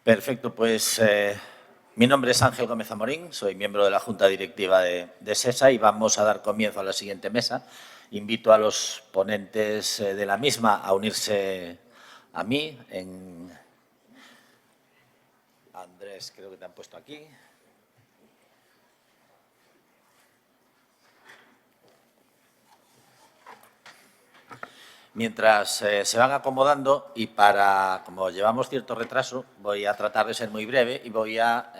Perfecto, pues mi nombre es Ángel Gómez Amorín, soy miembro de la Junta Directiva de SESA y vamos a dar comienzo a la siguiente mesa. Invito a los ponentes de la misma a unirse a mí. Andrés, creo que te han puesto aquí. Mientras se van acomodando y como llevamos cierto retraso, voy a tratar de ser muy breve y voy a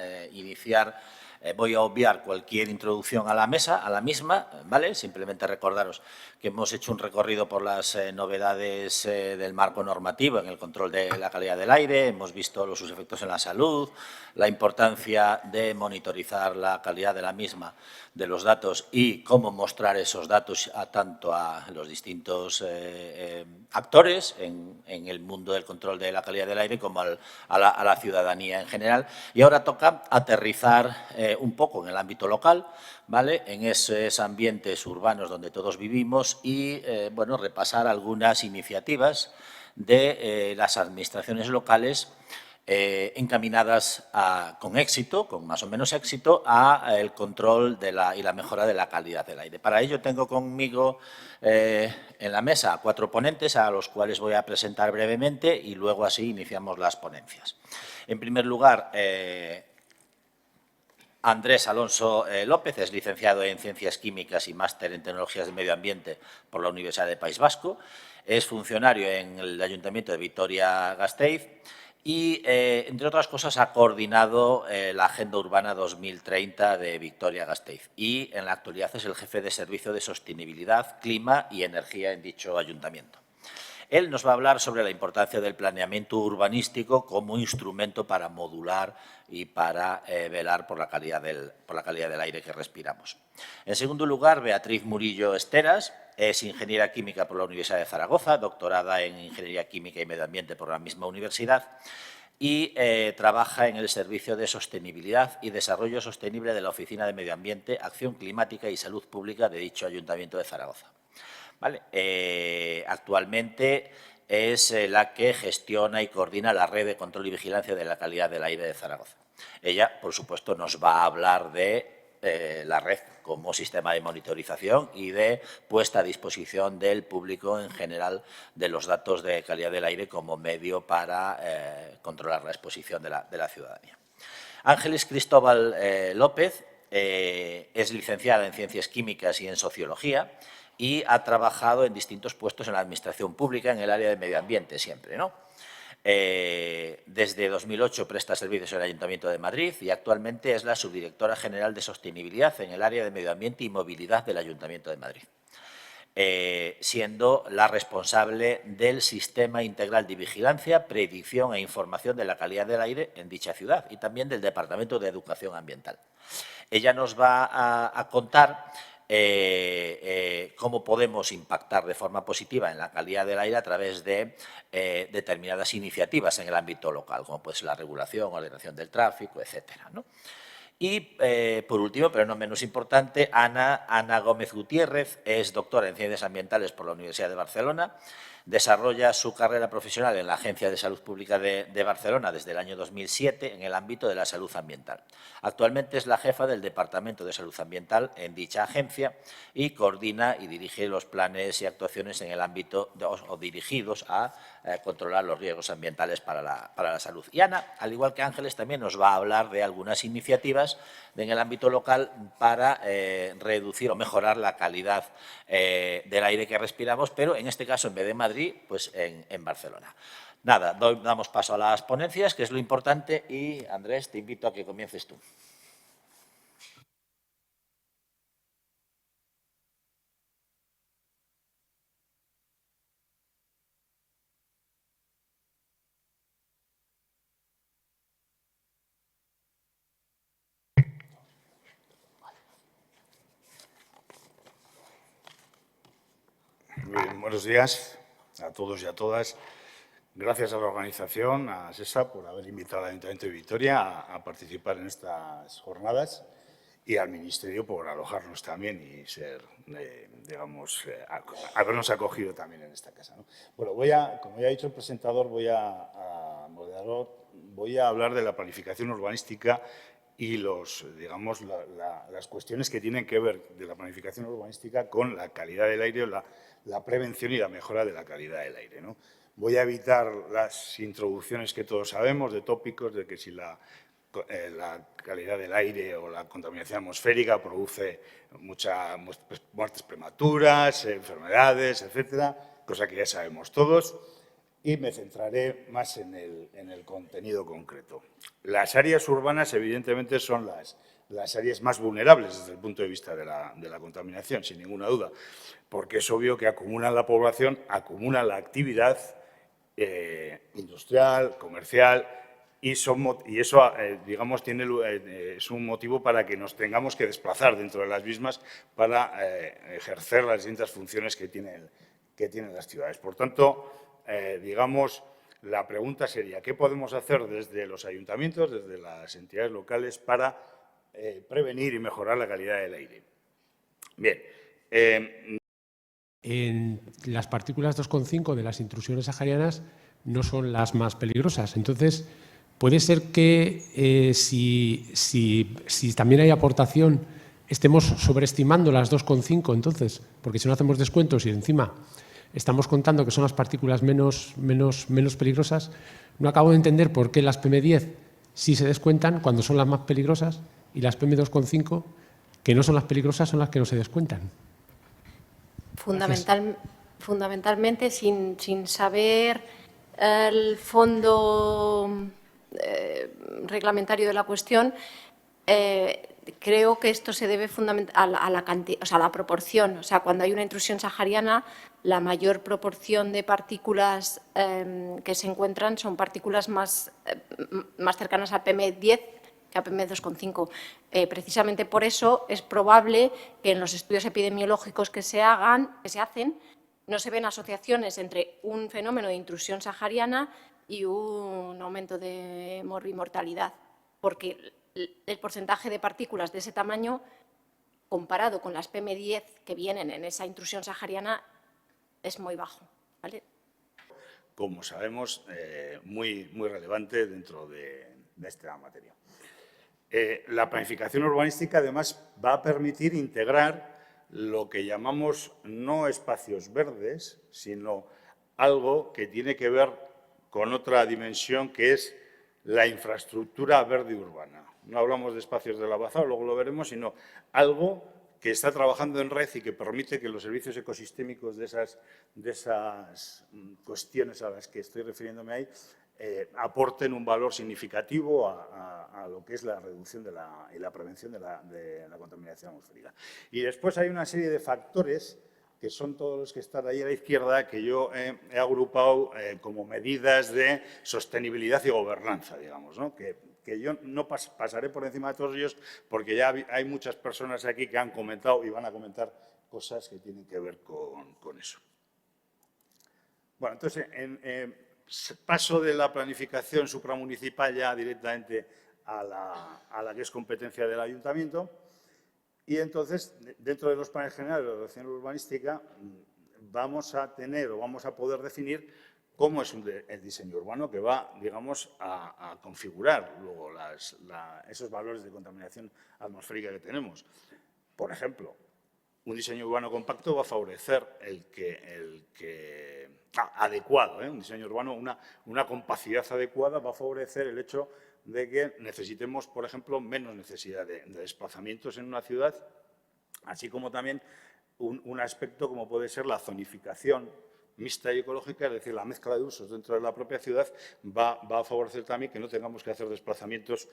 voy a obviar cualquier introducción a la mesa, a la misma, ¿vale? Simplemente recordaros que hemos hecho un recorrido por las novedades del marco normativo en el control de la calidad del aire, hemos visto sus efectos en la salud, la importancia de monitorizar la calidad de la misma, de los datos y cómo mostrar esos datos tanto a los distintos actores en el mundo del control de la calidad del aire como a la ciudadanía en general. Y ahora toca aterrizar un poco en el ámbito local, ¿vale? En esos ambientes urbanos donde todos vivimos y, bueno, repasar algunas iniciativas de las administraciones locales encaminadas con éxito, con más o menos éxito, a el control y la mejora de la calidad del aire. Para ello tengo conmigo en la mesa 4 ponentes a los cuales voy a presentar brevemente y luego así iniciamos las ponencias. En primer lugar, Andrés Alonso López es licenciado en Ciencias Químicas y máster en Tecnologías del Medio Ambiente por la Universidad del País Vasco. Es funcionario en el Ayuntamiento de Vitoria-Gasteiz y, entre otras cosas, ha coordinado la Agenda Urbana 2030 de Vitoria-Gasteiz y, en la actualidad, es el jefe de Servicio de Sostenibilidad, Clima y Energía en dicho ayuntamiento. Él nos va a hablar sobre la importancia del planeamiento urbanístico como instrumento para modular y para velar por la calidad del aire que respiramos. En segundo lugar, Beatriz Murillo Esteras es ingeniera química por la Universidad de Zaragoza, doctorada en Ingeniería Química y Medio Ambiente por la misma universidad y trabaja en el Servicio de Sostenibilidad y Desarrollo Sostenible de la Oficina de Medio Ambiente, Acción Climática y Salud Pública de dicho Ayuntamiento de Zaragoza. ¿Vale? Actualmente es la que gestiona y coordina la red de control y vigilancia de la calidad del aire de Zaragoza. Ella, por supuesto, nos va a hablar de la red como sistema de monitorización y de puesta a disposición del público en general de los datos de calidad del aire como medio para controlar la exposición de la ciudadanía. Ángeles Cristóbal López es licenciada en Ciencias Químicas y en Sociología y ha trabajado en distintos puestos en la administración pública en el área de medio ambiente siempre, ¿no? Desde 2008 presta servicios en el Ayuntamiento de Madrid y actualmente es la subdirectora general de Sostenibilidad en el área de medio ambiente y movilidad del Ayuntamiento de Madrid. Siendo la responsable del Sistema Integral de Vigilancia, Predicción e Información de la Calidad del Aire en dicha ciudad y también del Departamento de Educación Ambiental. Ella nos va a contar cómo podemos impactar de forma positiva en la calidad del aire a través de determinadas iniciativas en el ámbito local, como pues la regulación, ordenación del tráfico, etcétera, ¿no? Y, por último, pero no menos importante, Ana Gómez Gutiérrez es doctora en Ciencias Ambientales por la Universidad de Barcelona. Desarrolla su carrera profesional en la Agencia de Salud Pública de Barcelona desde el año 2007 en el ámbito de la salud ambiental. Actualmente es la jefa del Departamento de Salud Ambiental en dicha agencia y coordina y dirige los planes y actuaciones en el ámbito o dirigidos a controlar los riesgos ambientales para la salud. Y Ana, al igual que Ángeles, también nos va a hablar de algunas iniciativas en el ámbito local para reducir o mejorar la calidad del aire que respiramos, pero en este caso, en vez de Madrid, pues en Barcelona. Nada, damos paso a las ponencias, que es lo importante, y Andrés, te invito a que comiences tú. Bien, buenos días a todos y a todas. Gracias a la organización, a SESA, por haber invitado al Ayuntamiento de Vitoria a participar en estas jornadas y al Ministerio por alojarnos también y ser, digamos, habernos acogido también en esta casa, ¿no? Bueno, como ya ha dicho el presentador, voy a moderar voy a hablar de la planificación urbanística y digamos, las cuestiones que tienen que ver de la planificación urbanística con la calidad del aire o la prevención y la mejora de la calidad del aire, ¿no? Voy a evitar las introducciones que todos sabemos de tópicos de que si la calidad del aire o la contaminación atmosférica produce muchas muertes prematuras, enfermedades, etcétera, cosa que ya sabemos todos. Y me centraré más en el contenido concreto. Las áreas urbanas, evidentemente, son las áreas más vulnerables desde el punto de vista de la contaminación, sin ninguna duda, porque es obvio que acumulan la población, acumulan la actividad industrial, comercial, y eso, digamos, es un motivo para que nos tengamos que desplazar dentro de las mismas para ejercer las distintas funciones que tienen las ciudades. Por tanto, digamos, la pregunta sería, ¿qué podemos hacer desde los ayuntamientos, desde las entidades locales, para prevenir y mejorar la calidad del aire? Bien. Las partículas 2,5 de las intrusiones saharianas no son las más peligrosas. Entonces, puede ser que si también hay aportación, estemos sobreestimando las 2,5 entonces, porque si no hacemos descuentos y encima estamos contando que son las partículas menos peligrosas, no acabo de entender por qué las PM10 sí se descuentan cuando son las más peligrosas y las PM2,5, que no son las peligrosas, son las que no se descuentan. Fundamentalmente, sin saber el fondo reglamentario de la cuestión, creo que esto se debe a la proporción. O sea, cuando hay una intrusión sahariana, la mayor proporción de partículas que se encuentran son partículas más cercanas a PM10 que a PM2,5. Precisamente por eso es probable que en los estudios epidemiológicos que se hacen, no se ven asociaciones entre un fenómeno de intrusión sahariana y un aumento de morbimortalidad, porque el porcentaje de partículas de ese tamaño, comparado con las PM10 que vienen en esa intrusión sahariana, es muy bajo, ¿vale? Como sabemos, muy relevante dentro de esta materia. La planificación urbanística, además, va a permitir integrar lo que llamamos no espacios verdes, sino algo que tiene que ver con otra dimensión, que es la infraestructura verde urbana. No hablamos de espacios de lavazado, luego lo veremos, sino algo que está trabajando en red y que permite que los servicios ecosistémicos de esas cuestiones a las que estoy refiriéndome ahí aporten un valor significativo a lo que es la reducción y la prevención de la contaminación atmosférica. Y después hay una serie de factores que son todos los que están ahí a la izquierda, que yo he agrupado como medidas de sostenibilidad y gobernanza, digamos, ¿no? Que yo no pasaré por encima de todos ellos, porque ya hay muchas personas aquí que han comentado y van a comentar cosas que tienen que ver con eso. Bueno, entonces, paso de la planificación supramunicipal ya directamente a la que es competencia del ayuntamiento. Y entonces, dentro de los planes generales de ordenación urbanística, vamos a poder definir cómo es el diseño urbano que va, digamos, a configurar luego esos valores de contaminación atmosférica que tenemos. Por ejemplo, un diseño urbano compacto va a favorecer adecuado, un diseño urbano, una compacidad adecuada va a favorecer el hecho de que necesitemos, por ejemplo, menos necesidad de desplazamientos en una ciudad, así como también un aspecto como puede ser la zonificación mixta y ecológica, es decir, la mezcla de usos dentro de la propia ciudad va a favorecer también que no tengamos que hacer desplazamientos,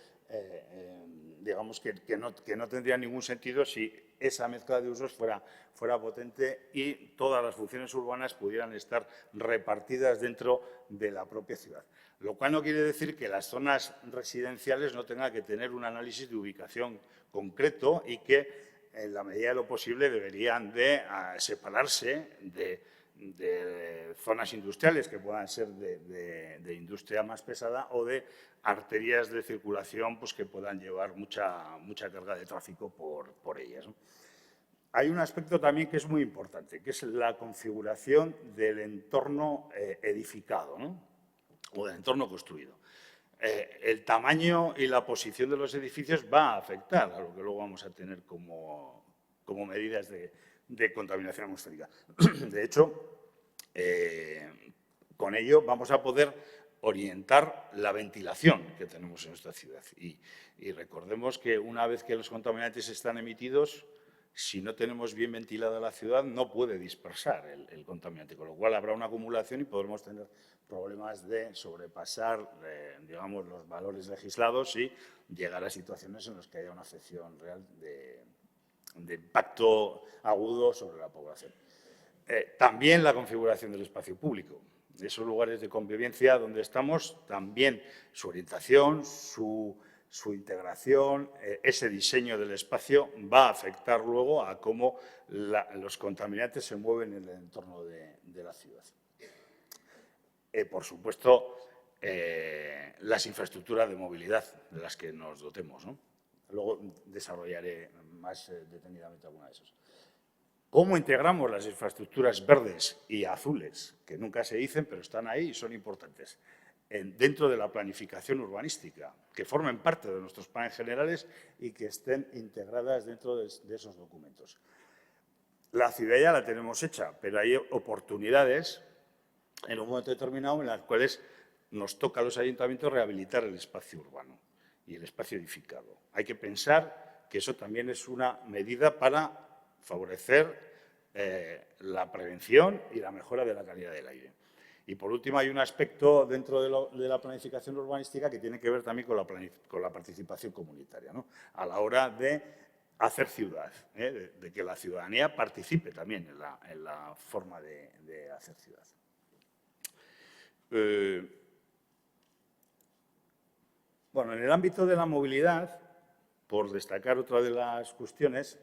digamos, que no tendría ningún sentido si esa mezcla de usos fuera potente y todas las funciones urbanas pudieran estar repartidas dentro de la propia ciudad. Lo cual no quiere decir que las zonas residenciales no tengan que tener un análisis de ubicación concreto y que, en la medida de lo posible, deberían de separarse de zonas industriales que puedan ser de industria más pesada o de arterias de circulación pues, que puedan llevar mucha carga de tráfico por ellas, ¿no? Hay un aspecto también que es muy importante, que es la configuración del entorno edificado, ¿no? O del entorno construido. el tamaño y la posición de los edificios va a afectar a lo que luego vamos a tener como medidas de contaminación atmosférica. De hecho, con ello vamos a poder orientar la ventilación que tenemos en nuestra ciudad. Y recordemos que una vez que los contaminantes están emitidos, si no tenemos bien ventilada la ciudad, no puede dispersar el contaminante, con lo cual habrá una acumulación y podremos tener problemas de sobrepasar, digamos, los valores legislados y llegar a situaciones en las que haya una afección real de impacto agudo sobre la población. También la configuración del espacio público. Esos lugares de convivencia donde estamos, también su orientación, su integración, ese diseño del espacio va a afectar luego a cómo los contaminantes se mueven en el entorno de la ciudad. Por supuesto, las infraestructuras de movilidad de las que nos dotemos, ¿no? Luego desarrollaré más detenidamente alguna de esas. ¿Cómo integramos las infraestructuras verdes y azules, que nunca se dicen, pero están ahí y son importantes, dentro de la planificación urbanística, que formen parte de nuestros planes generales y que estén integradas dentro de esos documentos? La ciudad ya la tenemos hecha, pero hay oportunidades en un momento determinado en las cuales nos toca a los ayuntamientos rehabilitar el espacio urbano y el espacio edificado. Hay que pensar que eso también es una medida para favorecer la prevención y la mejora de la calidad del aire. Y, por último, hay un aspecto dentro de la planificación urbanística que tiene que ver también con la participación comunitaria, ¿no? A la hora de hacer ciudad, de que la ciudadanía participe también en la forma de hacer ciudad. Bueno, en el ámbito de la movilidad, por destacar otra de las cuestiones,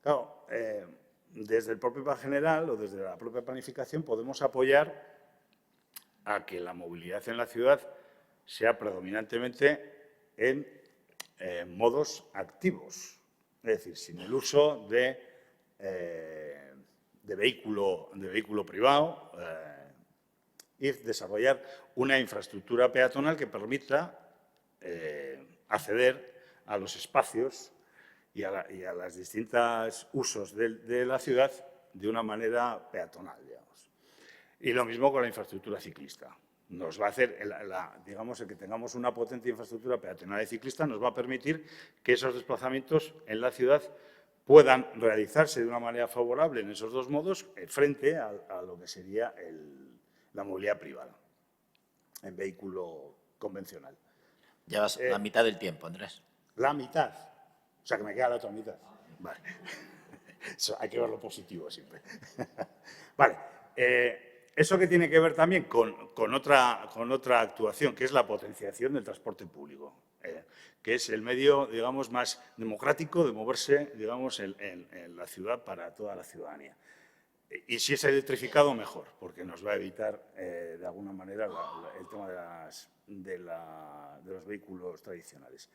claro, desde el propio plan general o desde la propia planificación podemos apoyar a que la movilidad en la ciudad sea predominantemente en modos activos, es decir, sin el uso de vehículo privado, y desarrollar una infraestructura peatonal que permita acceder a los espacios y a los distintos usos de la ciudad de una manera peatonal, digamos. Y lo mismo con la infraestructura ciclista. Nos va a hacer, digamos, el que tengamos una potente infraestructura peatonal y ciclista nos va a permitir que esos desplazamientos en la ciudad puedan realizarse de una manera favorable en esos dos modos frente a lo que sería la movilidad privada en vehículo convencional. Llevas la mitad del tiempo, Andrés. La mitad. O sea, que me queda la otra mitad. Vale. Eso, hay que ver lo positivo siempre. Vale. Eso que tiene que ver también con otra actuación, que es la potenciación del transporte público, que es el medio, digamos, más democrático de moverse, digamos, en la ciudad para toda la ciudadanía. Y si es electrificado, mejor, porque nos va a evitar, de alguna manera, el tema de los vehículos tradicionales.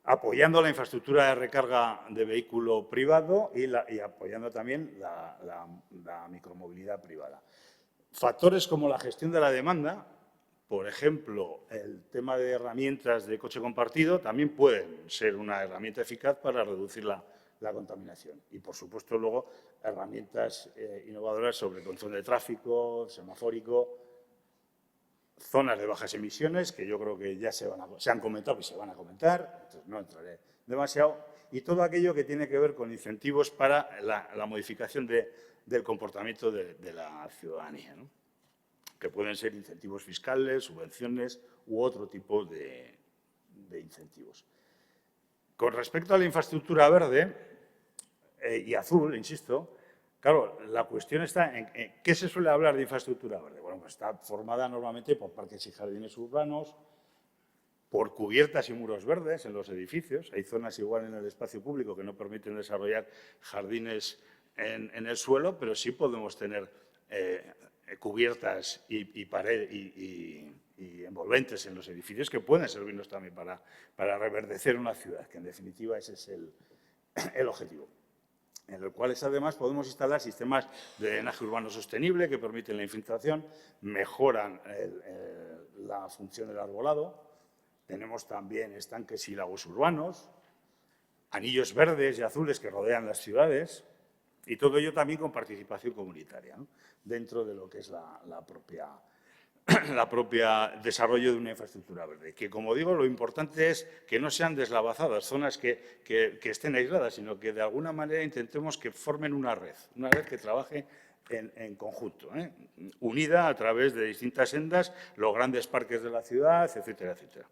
Apoyando la infraestructura de recarga de vehículo privado y apoyando también la micromovilidad privada. Factores como la gestión de la demanda, por ejemplo, el tema de herramientas de coche compartido, también pueden ser una herramienta eficaz para reducir la contaminación. Y, por supuesto, luego herramientas innovadoras sobre control de tráfico, semafórico, zonas de bajas emisiones, que yo creo que ya se han comentado y se van a comentar, entonces no entraré demasiado, y todo aquello que tiene que ver con incentivos para la modificación del comportamiento de la ciudadanía, ¿no? Que pueden ser incentivos fiscales, subvenciones u otro tipo de incentivos. Con respecto a la infraestructura verde y azul, insisto, claro, la cuestión está en ¿qué se suele hablar de infraestructura verde? Bueno, pues está formada normalmente por parques y jardines urbanos, por cubiertas y muros verdes en los edificios. Hay zonas igual en el espacio público que no permiten desarrollar jardines en el suelo, pero sí podemos tener cubiertas y pared y envolventes en los edificios que pueden servirnos también para reverdecer una ciudad, que en definitiva ese es el objetivo. En el cual además podemos instalar sistemas de drenaje urbano sostenible que permiten la infiltración, mejoran la función del arbolado, tenemos también estanques y lagos urbanos, anillos verdes y azules que rodean las ciudades, y todo ello también con participación comunitaria, ¿no?, dentro de lo que es la propia desarrollo de una infraestructura verde. Que, como digo, lo importante es que no sean deslavazadas, zonas que estén aisladas, sino que de alguna manera intentemos que formen una red que trabaje en conjunto, unida a través de distintas sendas, los grandes parques de la ciudad, etcétera, etcétera.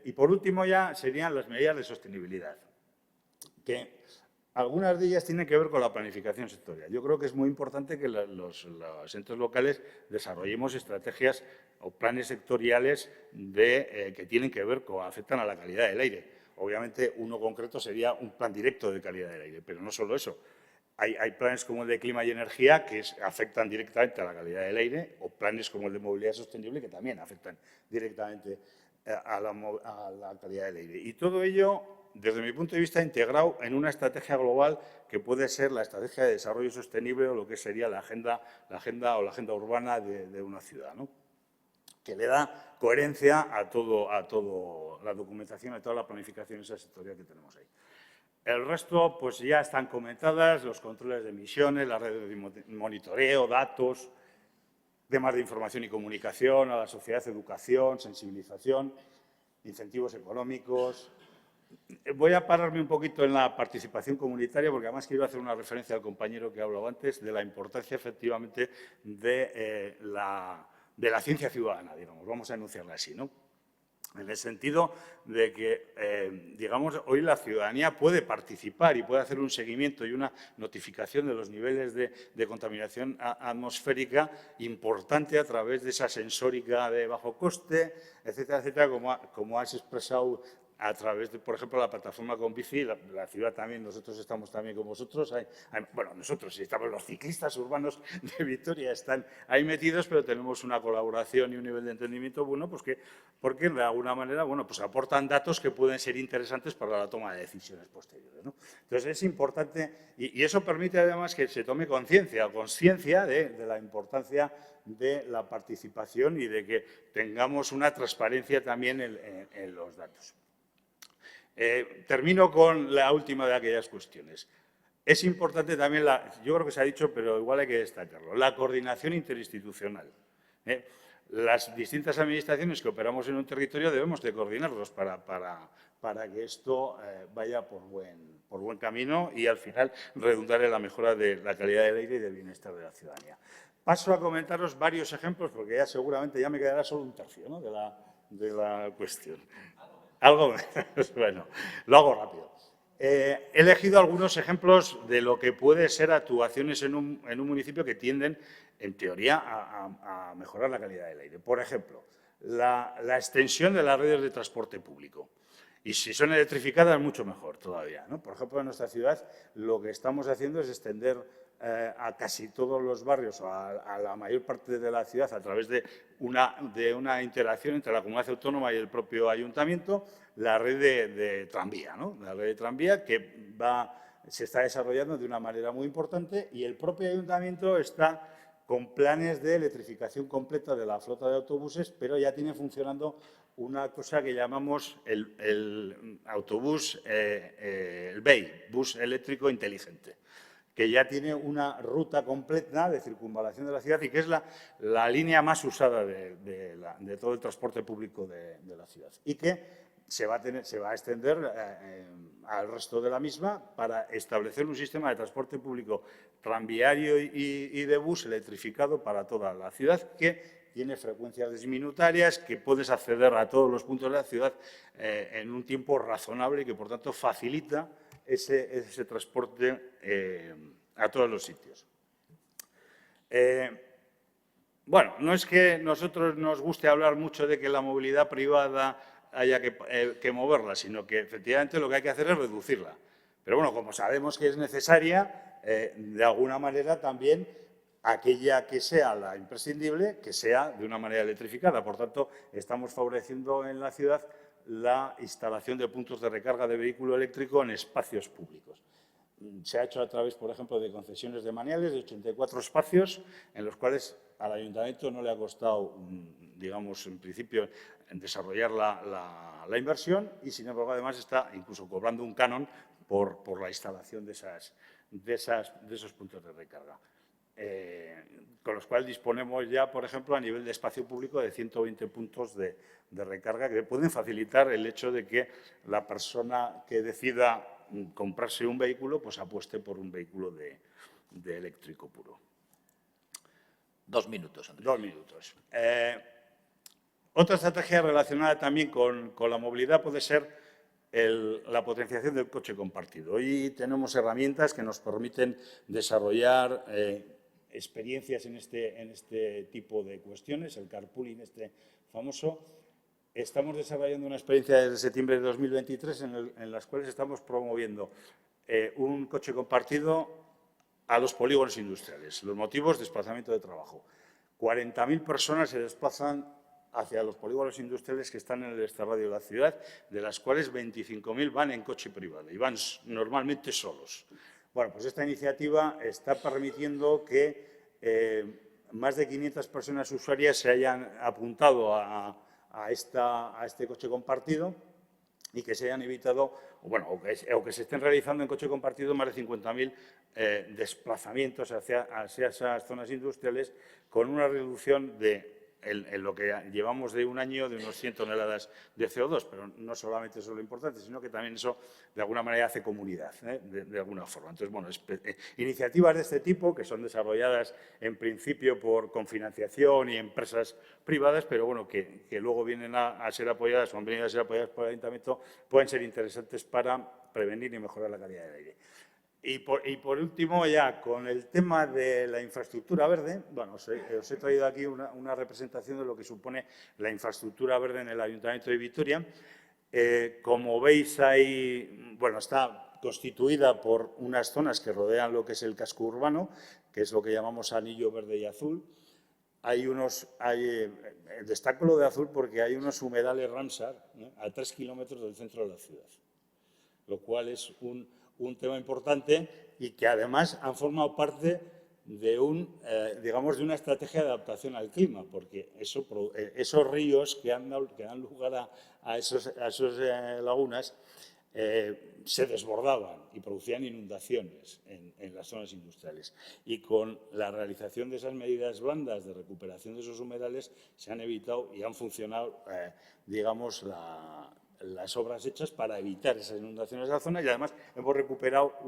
Y por último ya serían las medidas de sostenibilidad, que algunas de ellas tienen que ver con la planificación sectorial. Yo creo que es muy importante que los entes locales desarrollemos estrategias o planes sectoriales que tienen que ver con, afectan a la calidad del aire. Obviamente, uno concreto sería un plan directo de calidad del aire, pero no solo eso. Hay planes como el de clima y energía que afectan directamente a la calidad del aire, o planes como el de movilidad sostenible que también afectan directamente a la calidad del aire. Y todo ello, desde mi punto de vista, integrado en una estrategia global que puede ser la estrategia de desarrollo sostenible o lo que sería la agenda urbana de una ciudad, ¿no?, que le da coherencia a todo la documentación, a toda la planificación esa sectorial que tenemos ahí. El resto, pues ya están comentadas, los controles de emisiones, las redes de monitoreo, datos, temas de información y comunicación a la sociedad, educación, sensibilización, incentivos económicos. Voy a pararme un poquito en la participación comunitaria, porque además quiero hacer una referencia al compañero que ha hablado antes, de la importancia, efectivamente, de la ciencia ciudadana, digamos, vamos a enunciarla así, ¿no?, en el sentido de que, digamos, hoy la ciudadanía puede participar y puede hacer un seguimiento y una notificación de los niveles de contaminación atmosférica importante a través de esa sensórica de bajo coste, etcétera, etcétera, como has expresado a través de, por ejemplo, la plataforma con bici. La ciudad también, nosotros estamos también con vosotros. Bueno, nosotros estamos, los ciclistas urbanos de Vitoria están ahí metidos, pero tenemos una colaboración y un nivel de entendimiento bueno, pues porque de alguna manera, bueno, pues aportan datos que pueden ser interesantes para la toma de decisiones posteriores, ¿no? Entonces, es importante, y eso permite además que se tome conciencia de la importancia de la participación y de que tengamos una transparencia también en los datos. Termino con la última de aquellas cuestiones. Es importante también, yo creo que se ha dicho, pero igual hay que destacarlo, la coordinación interinstitucional. Las distintas administraciones que operamos en un territorio debemos de coordinarlos para que esto vaya por buen camino y al final redundar en la mejora de la calidad del aire y del bienestar de la ciudadanía. Paso a comentaros varios ejemplos, porque ya seguramente ya me quedará solo un tercio, ¿no?, de la cuestión. Algo, bueno, lo hago rápido. He elegido algunos ejemplos de lo que puede ser actuaciones en un municipio que tienden, en teoría, a mejorar la calidad del aire. Por ejemplo, la extensión de las redes de transporte público. Y si son electrificadas, mucho mejor todavía, ¿no? Por ejemplo, en nuestra ciudad lo que estamos haciendo es extender a casi todos los barrios, o a la mayor parte de la ciudad, a través de una interacción entre la comunidad autónoma y el propio ayuntamiento, la red de tranvía, ¿no?, la red de tranvía que se está desarrollando de una manera muy importante, y el propio ayuntamiento está con planes de electrificación completa de la flota de autobuses, pero ya tiene funcionando una cosa que llamamos el autobús, el BEI, bus eléctrico inteligente, que ya tiene una ruta completa de circunvalación de la ciudad y que es la línea más usada de todo el transporte público de la ciudad, y que se va a extender al resto de la misma para establecer un sistema de transporte público tranviario y de bus electrificado para toda la ciudad, que tiene frecuencias disminutarias, que puedes acceder a todos los puntos de la ciudad en un tiempo razonable y que, por tanto, facilita ese transporte a todos los sitios. Bueno, no es que a nosotros nos guste hablar mucho de que la movilidad privada haya que moverla, sino que efectivamente lo que hay que hacer es reducirla. Pero bueno, como sabemos que es necesaria, de alguna manera también aquella que sea la imprescindible, que sea de una manera electrificada. Por tanto, estamos favoreciendo en la ciudad la instalación de puntos de recarga de vehículo eléctrico en espacios públicos. Se ha hecho a través, por ejemplo, de concesiones demaniales de 84 espacios, en los cuales al ayuntamiento no le ha costado digamos, en principio, en desarrollar la inversión y, sin embargo, además está incluso cobrando un canon por la instalación de esos puntos de recarga. Con los cuales disponemos ya, por ejemplo, a nivel de espacio público de 120 puntos de recarga que pueden facilitar el hecho de que la persona que decida comprarse un vehículo, pues apueste por un vehículo de eléctrico puro. 2 minutos, Andrés. 2 minutos. Otra estrategia relacionada también con la movilidad puede ser la potenciación del coche compartido. Hoy tenemos herramientas que nos permiten desarrollar experiencias en este tipo de cuestiones, el carpooling famoso. Estamos desarrollando una experiencia desde septiembre de 2023 en las cuales estamos promoviendo un coche compartido a los polígonos industriales. Los motivos, desplazamiento de trabajo. 40.000 personas se desplazan hacia los polígonos industriales que están en el extrarradio de la ciudad, de las cuales 25.000 van en coche privado y van normalmente solos. Bueno, pues esta iniciativa está permitiendo que más de 500 personas usuarias se hayan apuntado a este coche compartido y que se hayan evitado, o que se estén realizando en coche compartido más de 50.000 desplazamientos hacia esas zonas industriales con una reducción en lo que llevamos de un año de unos 100 toneladas de CO2, pero no solamente eso es lo importante, sino que también eso de alguna manera hace comunidad, de alguna forma. Entonces, bueno, iniciativas de este tipo que son desarrolladas en principio con financiación y empresas privadas, pero bueno, que luego vienen a ser apoyadas o han venido a ser apoyadas por el Ayuntamiento, pueden ser interesantes para prevenir y mejorar la calidad del aire. Y por último, ya con el tema de la infraestructura verde, bueno, os he traído aquí una representación de lo que supone la infraestructura verde en el Ayuntamiento de Vitoria. Como veis, está constituida por unas zonas que rodean lo que es el casco urbano, que es lo que llamamos anillo verde y azul. Destaco lo de azul porque hay unos humedales Ramsar a 3 kilómetros del centro de la ciudad, lo cual es un tema importante y que además han formado parte de una estrategia de adaptación al clima, porque esos ríos que dan lugar a esas lagunas se desbordaban y producían inundaciones en las zonas industriales. Y con la realización de esas medidas blandas de recuperación de esos humedales se han evitado y han funcionado, las obras hechas para evitar esas inundaciones de la zona y además hemos recuperado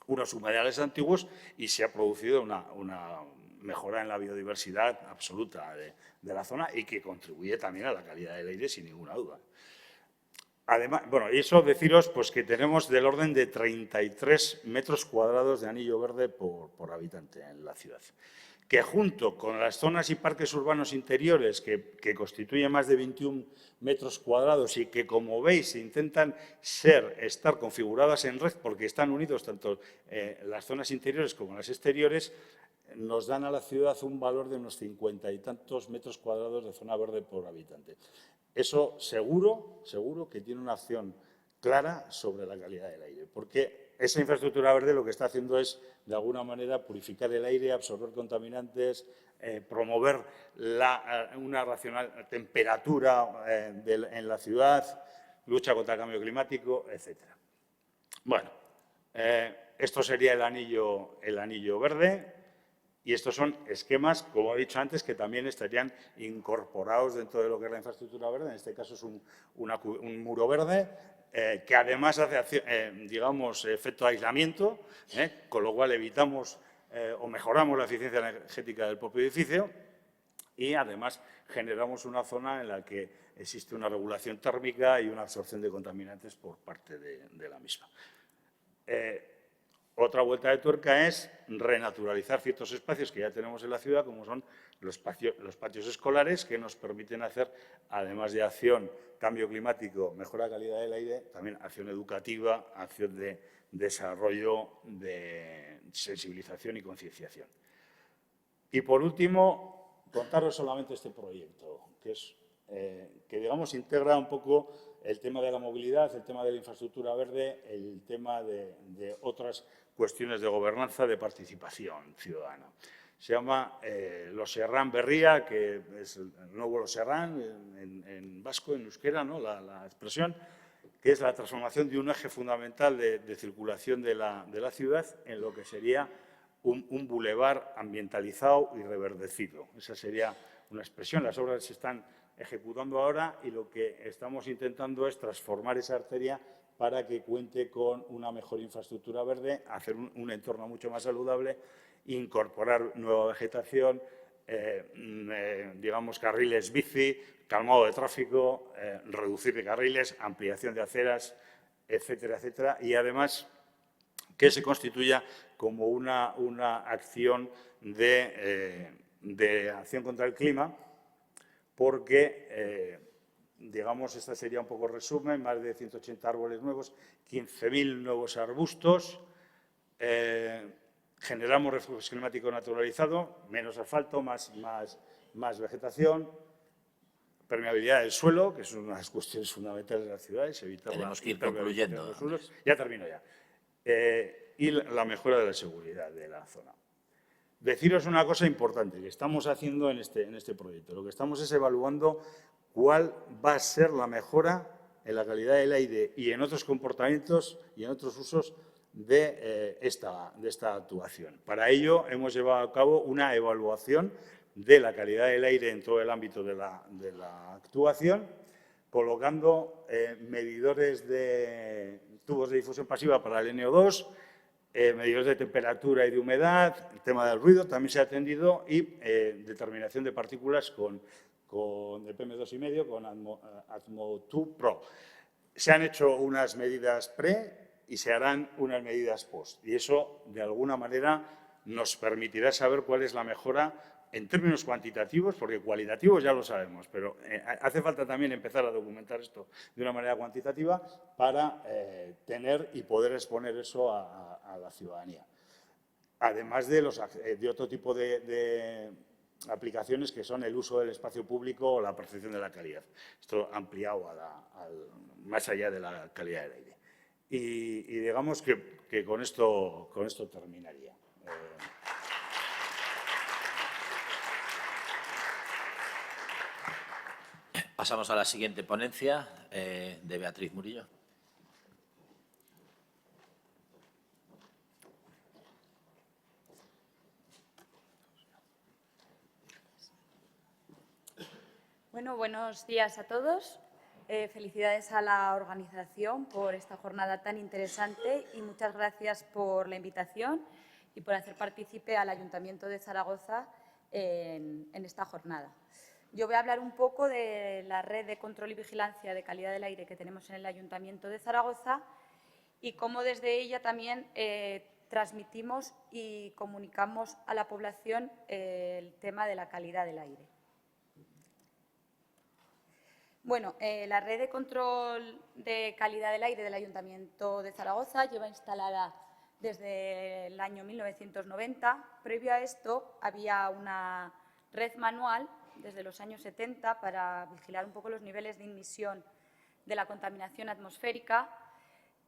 unos humedales antiguos y se ha producido una mejora en la biodiversidad absoluta de la zona y que contribuye también a la calidad del aire sin ninguna duda. Además, y eso deciros pues, que tenemos del orden de 33 metros cuadrados de anillo verde por habitante en la ciudad, que junto con las zonas y parques urbanos interiores, que constituyen más de 21 metros cuadrados y que, como veis, intentan estar configuradas en red porque están unidos tanto las zonas interiores como las exteriores, nos dan a la ciudad un valor de unos 50 y tantos metros cuadrados de zona verde por habitante. Eso seguro que tiene una acción clara sobre la calidad del aire, porque esa infraestructura verde lo que está haciendo es, de alguna manera, purificar el aire, absorber contaminantes, promover una racional temperatura en la ciudad, lucha contra el cambio climático, etc. Bueno, esto sería el anillo verde. Y estos son esquemas, como he dicho antes, que también estarían incorporados dentro de lo que es la infraestructura verde. En este caso es un muro verde que además hace, efecto de aislamiento, con lo cual evitamos o mejoramos la eficiencia energética del propio edificio y además generamos una zona en la que existe una regulación térmica y una absorción de contaminantes por parte de la misma. Otra vuelta de tuerca es renaturalizar ciertos espacios que ya tenemos en la ciudad, como son los patios escolares, que nos permiten hacer, además de acción, cambio climático, mejora de calidad del aire, también acción educativa, acción de desarrollo, de sensibilización y concienciación. Y, por último, contaros solamente este proyecto, que integra un poco el tema de la movilidad, el tema de la infraestructura verde, el tema de otras cuestiones de gobernanza, de participación ciudadana. Se llama Los Serrán Berría, que es el nuevo Los Serrán en vasco, en euskera, ¿no? la expresión, que es la transformación de un eje fundamental de circulación de la ciudad en lo que sería un bulevar ambientalizado y reverdecido. Esa sería una expresión. Las obras se están ejecutando ahora y lo que estamos intentando es transformar esa arteria para que cuente con una mejor infraestructura verde, hacer un entorno mucho más saludable, incorporar nueva vegetación, digamos, carriles bici, calmado de tráfico, reducir de carriles, ampliación de aceras, etcétera, etcétera. Y además que se constituya como una acción de acción contra el clima, porque, digamos, este sería un poco el resumen, más de 180 árboles nuevos, 15.000 nuevos arbustos, generamos refugio climático naturalizado, menos asfalto, más vegetación, permeabilidad del suelo, que es una de las cuestiones fundamentales de las ciudades, evitar Tenemos la que ir impermeabilización concluyendo, de los suelos. Andrés. Ya termino ya. Y la mejora de la seguridad de la zona. Deciros una cosa importante que estamos haciendo en este proyecto. Lo que estamos es evaluando cuál va a ser la mejora en la calidad del aire y en otros comportamientos y en otros usos de esta actuación. Para ello, hemos llevado a cabo una evaluación de la calidad del aire en todo el ámbito de la actuación, colocando medidores de tubos de difusión pasiva para el NO2, medidores de temperatura y de humedad, el tema del ruido también se ha atendido y determinación de partículas con el PM2,5 con Atmo2 Pro. Se han hecho unas medidas pre y se harán unas medidas post. Y eso, de alguna manera, nos permitirá saber cuál es la mejora en términos cuantitativos, porque cualitativos ya lo sabemos, pero hace falta también empezar a documentar esto de una manera cuantitativa para tener y poder exponer eso a la ciudadanía. Además de otro tipo de aplicaciones que son el uso del espacio público o la percepción de la calidad. Esto ampliado más allá de la calidad del aire. Y digamos que con esto terminaría. Pasamos a la siguiente ponencia de Beatriz Murillo. Bueno, buenos días a todos. Felicidades a la organización por esta jornada tan interesante y muchas gracias por la invitación y por hacer partícipe al Ayuntamiento de Zaragoza en esta jornada. Yo voy a hablar un poco de la red de control y vigilancia de calidad del aire que tenemos en el Ayuntamiento de Zaragoza y cómo desde ella también transmitimos y comunicamos a la población el tema de la calidad del aire. Bueno, la red de control de calidad del aire del Ayuntamiento de Zaragoza lleva instalada desde el año 1990. Previo a esto había una red manual desde los años 70 para vigilar un poco los niveles de emisión de la contaminación atmosférica.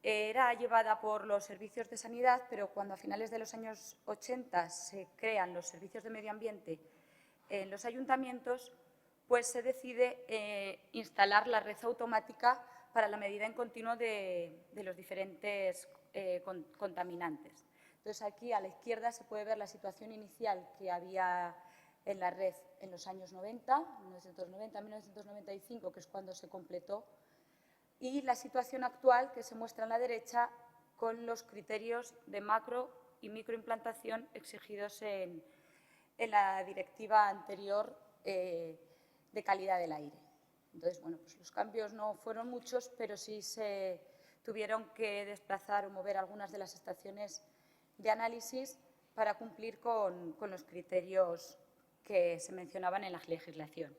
Era llevada por los servicios de sanidad, pero cuando a finales de los años 80 se crean los servicios de medio ambiente en los ayuntamientos, pues se decide instalar la red automática para la medida en continuo de los diferentes contaminantes. Entonces, aquí a la izquierda se puede ver la situación inicial que había en la red en los años 90, 1990-1995, que es cuando se completó, y la situación actual que se muestra en la derecha con los criterios de macro y microimplantación exigidos en la directiva anterior de calidad del aire. Entonces, bueno, pues los cambios no fueron muchos, pero sí se tuvieron que desplazar o mover algunas de las estaciones de análisis para cumplir con los criterios que se mencionaban en la legislación.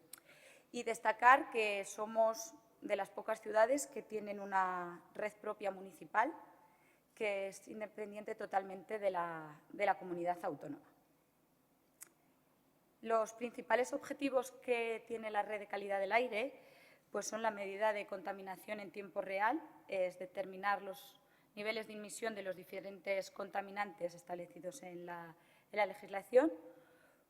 Y destacar que somos de las pocas ciudades que tienen una red propia municipal que es independiente totalmente de la comunidad autónoma. Los principales objetivos que tiene la red de calidad del aire pues son la medida de contaminación en tiempo real, es determinar los niveles de emisión de los diferentes contaminantes establecidos en la legislación,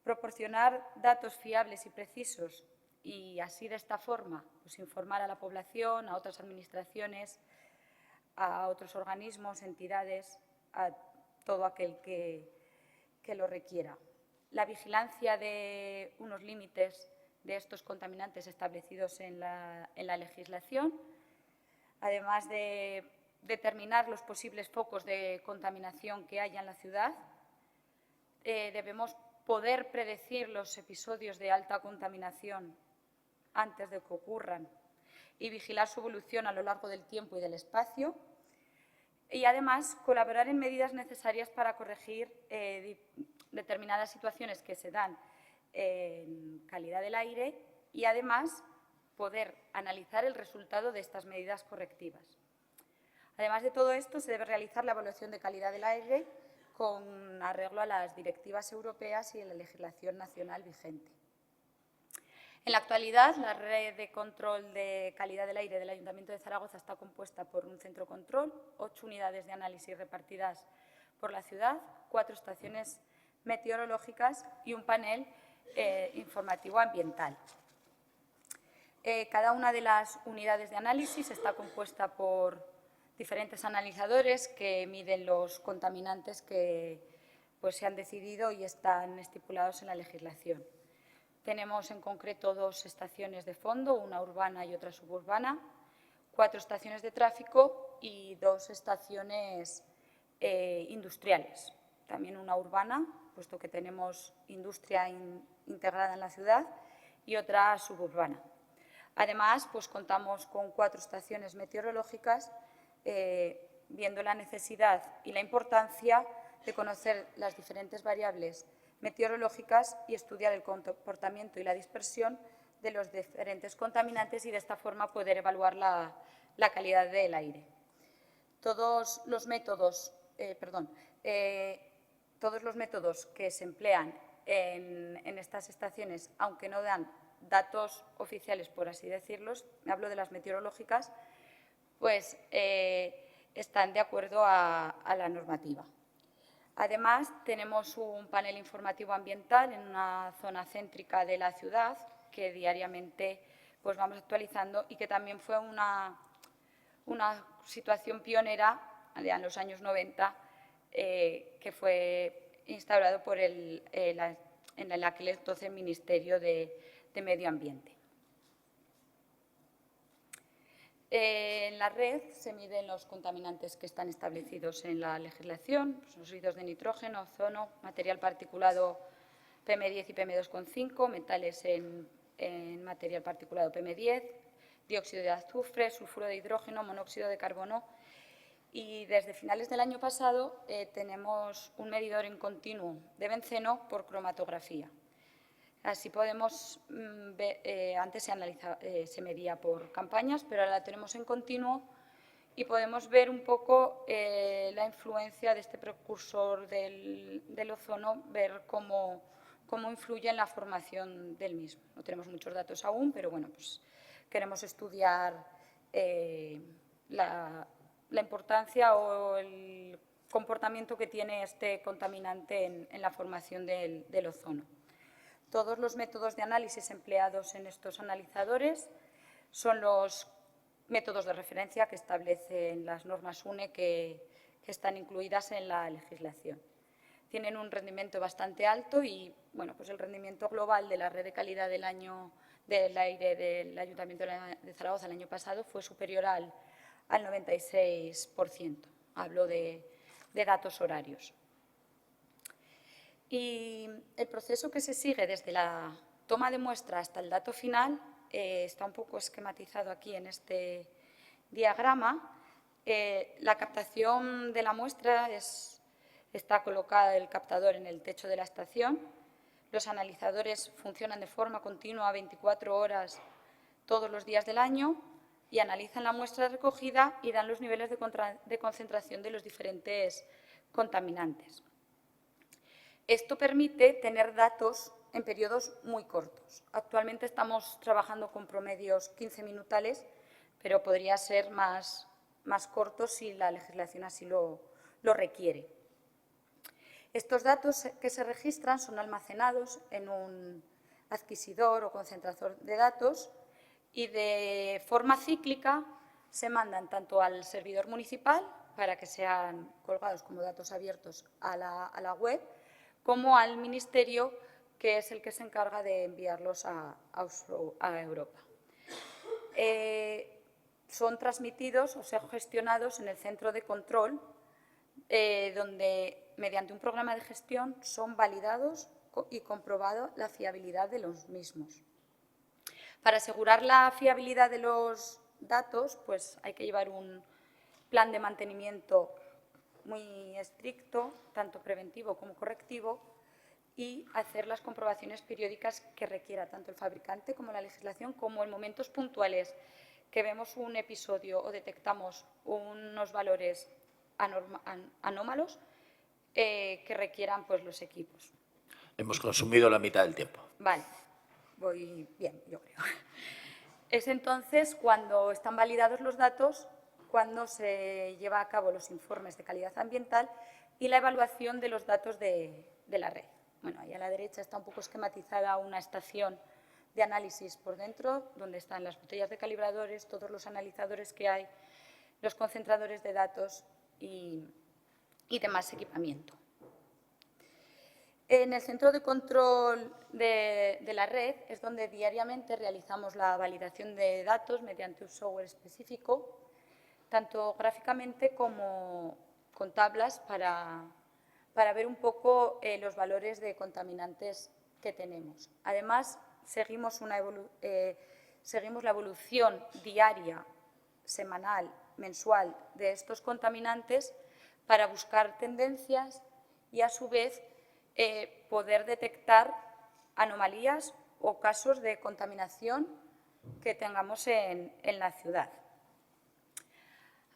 Proporcionar datos fiables y precisos y así de esta forma pues, informar a la población, a otras administraciones, a otros organismos, entidades, a todo aquel que lo requiera. La vigilancia de unos límites de estos contaminantes establecidos en la legislación, además de determinar los posibles focos de contaminación que haya en la ciudad, debemos poder predecir los episodios de alta contaminación antes de que ocurran y vigilar su evolución a lo largo del tiempo y del espacio, y además colaborar en medidas necesarias para corregir determinadas situaciones que se dan en calidad del aire y además poder analizar el resultado de estas medidas correctivas. Además de todo esto, se debe realizar la evaluación de calidad del aire con arreglo a las directivas europeas y a la legislación nacional vigente. En la actualidad, la red de control de calidad del aire del Ayuntamiento de Zaragoza está compuesta por un centro control, 8 unidades de análisis repartidas por la ciudad, 4 estaciones meteorológicas y un panel informativo ambiental. Cada una de las unidades de análisis está compuesta por diferentes analizadores que miden los contaminantes que pues, se han decidido y están estipulados en la legislación. Tenemos en concreto 2 estaciones de fondo, una urbana y otra suburbana, 4 estaciones de tráfico y 2 estaciones industriales. También una urbana, puesto que tenemos industria integrada en la ciudad, y otra suburbana. Además, pues, contamos con 4 estaciones meteorológicas, viendo la necesidad y la importancia de conocer las diferentes variables meteorológicas y estudiar el comportamiento y la dispersión de los diferentes contaminantes y de esta forma poder evaluar la calidad del aire. Todos los métodos que se emplean en estas estaciones, aunque no dan datos oficiales, por así decirlos, me hablo de las meteorológicas, pues están de acuerdo a la normativa. Además, tenemos un panel informativo ambiental en una zona céntrica de la ciudad que diariamente pues, vamos actualizando y que también fue una situación pionera en los años 90 que fue instaurado por en aquel entonces Ministerio de Medio Ambiente. En la red se miden los contaminantes que están establecidos en la legislación, pues, óxidos de nitrógeno, ozono, material particulado PM10 y PM2,5, metales en material particulado PM10, dióxido de azufre, sulfuro de hidrógeno, monóxido de carbono. Y desde finales del año pasado tenemos un medidor en continuo de benceno por cromatografía. Así podemos ver, antes se medía por campañas, pero ahora la tenemos en continuo y podemos ver un poco la influencia de este precursor del ozono, ver cómo influye en la formación del mismo. No tenemos muchos datos aún, pero bueno, pues queremos estudiar la importancia o el comportamiento que tiene este contaminante en la formación del ozono. Todos los métodos de análisis empleados en estos analizadores son los métodos de referencia que establecen las normas UNE que están incluidas en la legislación. Tienen un rendimiento bastante alto y bueno, pues el rendimiento global de la red de calidad del aire del Ayuntamiento de Zaragoza el año pasado fue superior al 96%. Hablo de datos horarios. Y el proceso que se sigue desde la toma de muestra hasta el dato final está un poco esquematizado aquí en este diagrama. La captación de la muestra está colocada el captador en el techo de la estación. Los analizadores funcionan de forma continua 24 horas todos los días del año y analizan la muestra recogida y dan los niveles de concentración de los diferentes contaminantes. Esto permite tener datos en periodos muy cortos. Actualmente estamos trabajando con promedios 15 minutales, pero podría ser más cortos si la legislación así lo requiere. Estos datos que se registran son almacenados en un adquisidor o concentrador de datos y de forma cíclica se mandan tanto al servidor municipal para que sean colgados como datos abiertos a la web, como al Ministerio, que es el que se encarga de enviarlos a Europa. Son transmitidos o son gestionados en el centro de control, donde mediante un programa de gestión son validados y comprobada la fiabilidad de los mismos. Para asegurar la fiabilidad de los datos, pues hay que llevar un plan de mantenimiento muy estricto, tanto preventivo como correctivo, y hacer las comprobaciones periódicas que requiera tanto el fabricante como la legislación, como en momentos puntuales que vemos un episodio o detectamos unos valores anómalos que requieran pues, los equipos. Hemos consumido la mitad del tiempo. Vale, voy bien, yo creo. Es entonces cuando están validados los datos, cuando se lleva a cabo los informes de calidad ambiental y la evaluación de los datos de la red. Bueno, ahí a la derecha está un poco esquematizada una estación de análisis por dentro, donde están las botellas de calibradores, todos los analizadores que hay, los concentradores de datos y demás equipamiento. En el centro de control de la red es donde diariamente realizamos la validación de datos mediante un software específico, tanto gráficamente como con tablas para ver un poco los valores de contaminantes que tenemos. Además, seguimos la evolución diaria, semanal, mensual de estos contaminantes para buscar tendencias y, a su vez, poder detectar anomalías o casos de contaminación que tengamos en la ciudad.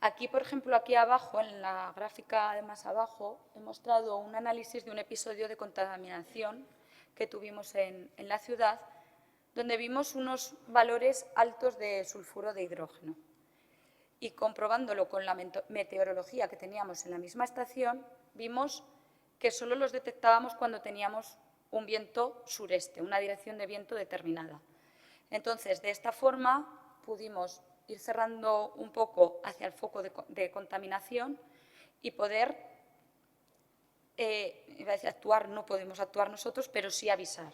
Aquí, por ejemplo, aquí abajo, en la gráfica de más abajo, he mostrado un análisis de un episodio de contaminación que tuvimos en la ciudad, donde vimos unos valores altos de sulfuro de hidrógeno. Y comprobándolo con la meteorología que teníamos en la misma estación, vimos que solo los detectábamos cuando teníamos un viento sureste, una dirección de viento determinada. Entonces, de esta forma, pudimos ir cerrando un poco hacia el foco de contaminación y poder, iba a decir actuar, no podemos actuar nosotros, pero sí avisar.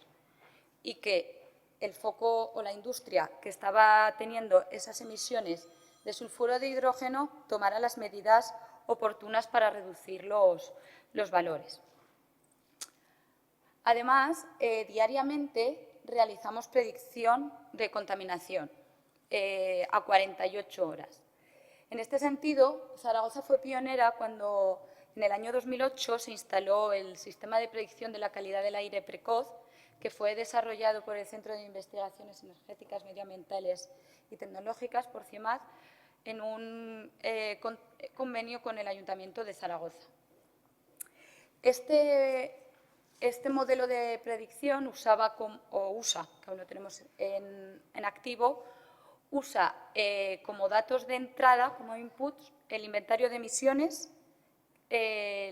Y que el foco o la industria que estaba teniendo esas emisiones de sulfuro de hidrógeno tomara las medidas oportunas para reducir los valores. Además, diariamente realizamos predicción de contaminación a 48 horas. En este sentido, Zaragoza fue pionera cuando en el año 2008 se instaló el sistema de predicción de la calidad del aire precoz, que fue desarrollado por el Centro de Investigaciones Energéticas, Medioambientales y Tecnológicas, por CIEMAT, en un convenio con el Ayuntamiento de Zaragoza. Este modelo de predicción usa, que aún lo tenemos en activo, usa como datos de entrada, como inputs, el inventario de emisiones,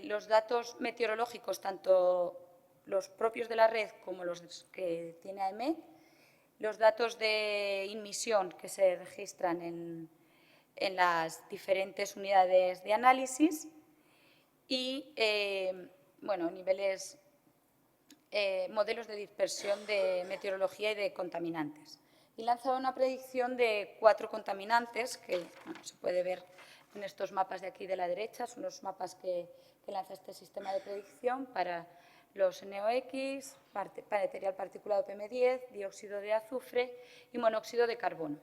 los datos meteorológicos, tanto los propios de la red como los que tiene AEMET, los datos de inmisión que se registran en las diferentes unidades de análisis y modelos de dispersión de meteorología y de contaminantes. Y lanzaba una predicción de 4 contaminantes que se puede ver en estos mapas de aquí de la derecha. Son los mapas que lanza este sistema de predicción para los NOx, material particulado PM10, dióxido de azufre y monóxido de carbono.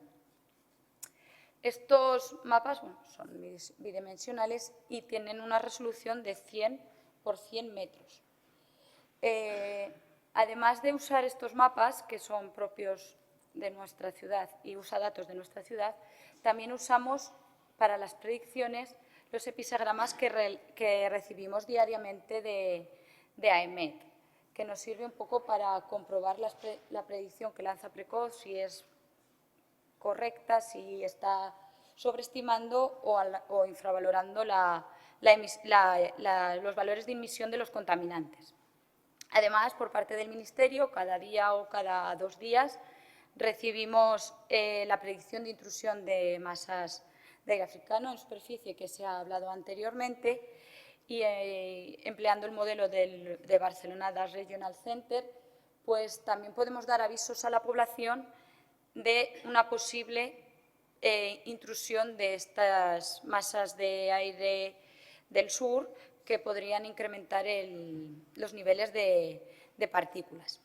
Estos mapas son bidimensionales y tienen una resolución de 100 por 100 metros. Además de usar estos mapas, que son propios de nuestra ciudad y usa datos de nuestra ciudad, también usamos para las predicciones los episagramas que recibimos diariamente de AEMET, que nos sirve un poco para comprobar la predicción que lanza Precoz, si es correcta, si está sobreestimando o infravalorando la los valores de emisión de los contaminantes. Además, por parte del Ministerio, cada día o cada 2 días recibimos la predicción de intrusión de masas de aire africano en superficie que se ha hablado anteriormente y empleando el modelo de Barcelona Data Regional Center, pues también podemos dar avisos a la población de una posible intrusión de estas masas de aire del sur que podrían incrementar los niveles de partículas.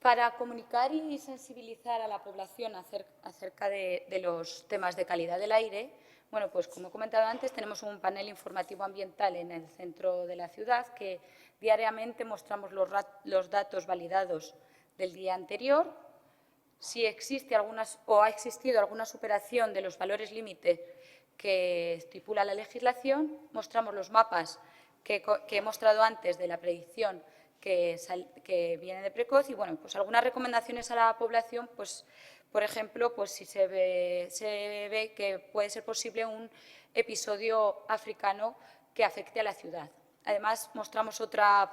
Para comunicar y sensibilizar a la población acerca de los temas de calidad del aire, bueno, pues como he comentado antes, tenemos un panel informativo ambiental en el centro de la ciudad que diariamente mostramos los datos validados del día anterior. Si existe ha existido alguna superación de los valores límite que estipula la legislación, mostramos los mapas que he mostrado antes de la predicción que viene de Precoz y, bueno, pues algunas recomendaciones a la población, pues, por ejemplo, pues si se ve que puede ser posible un episodio africano que afecte a la ciudad. Además, mostramos otra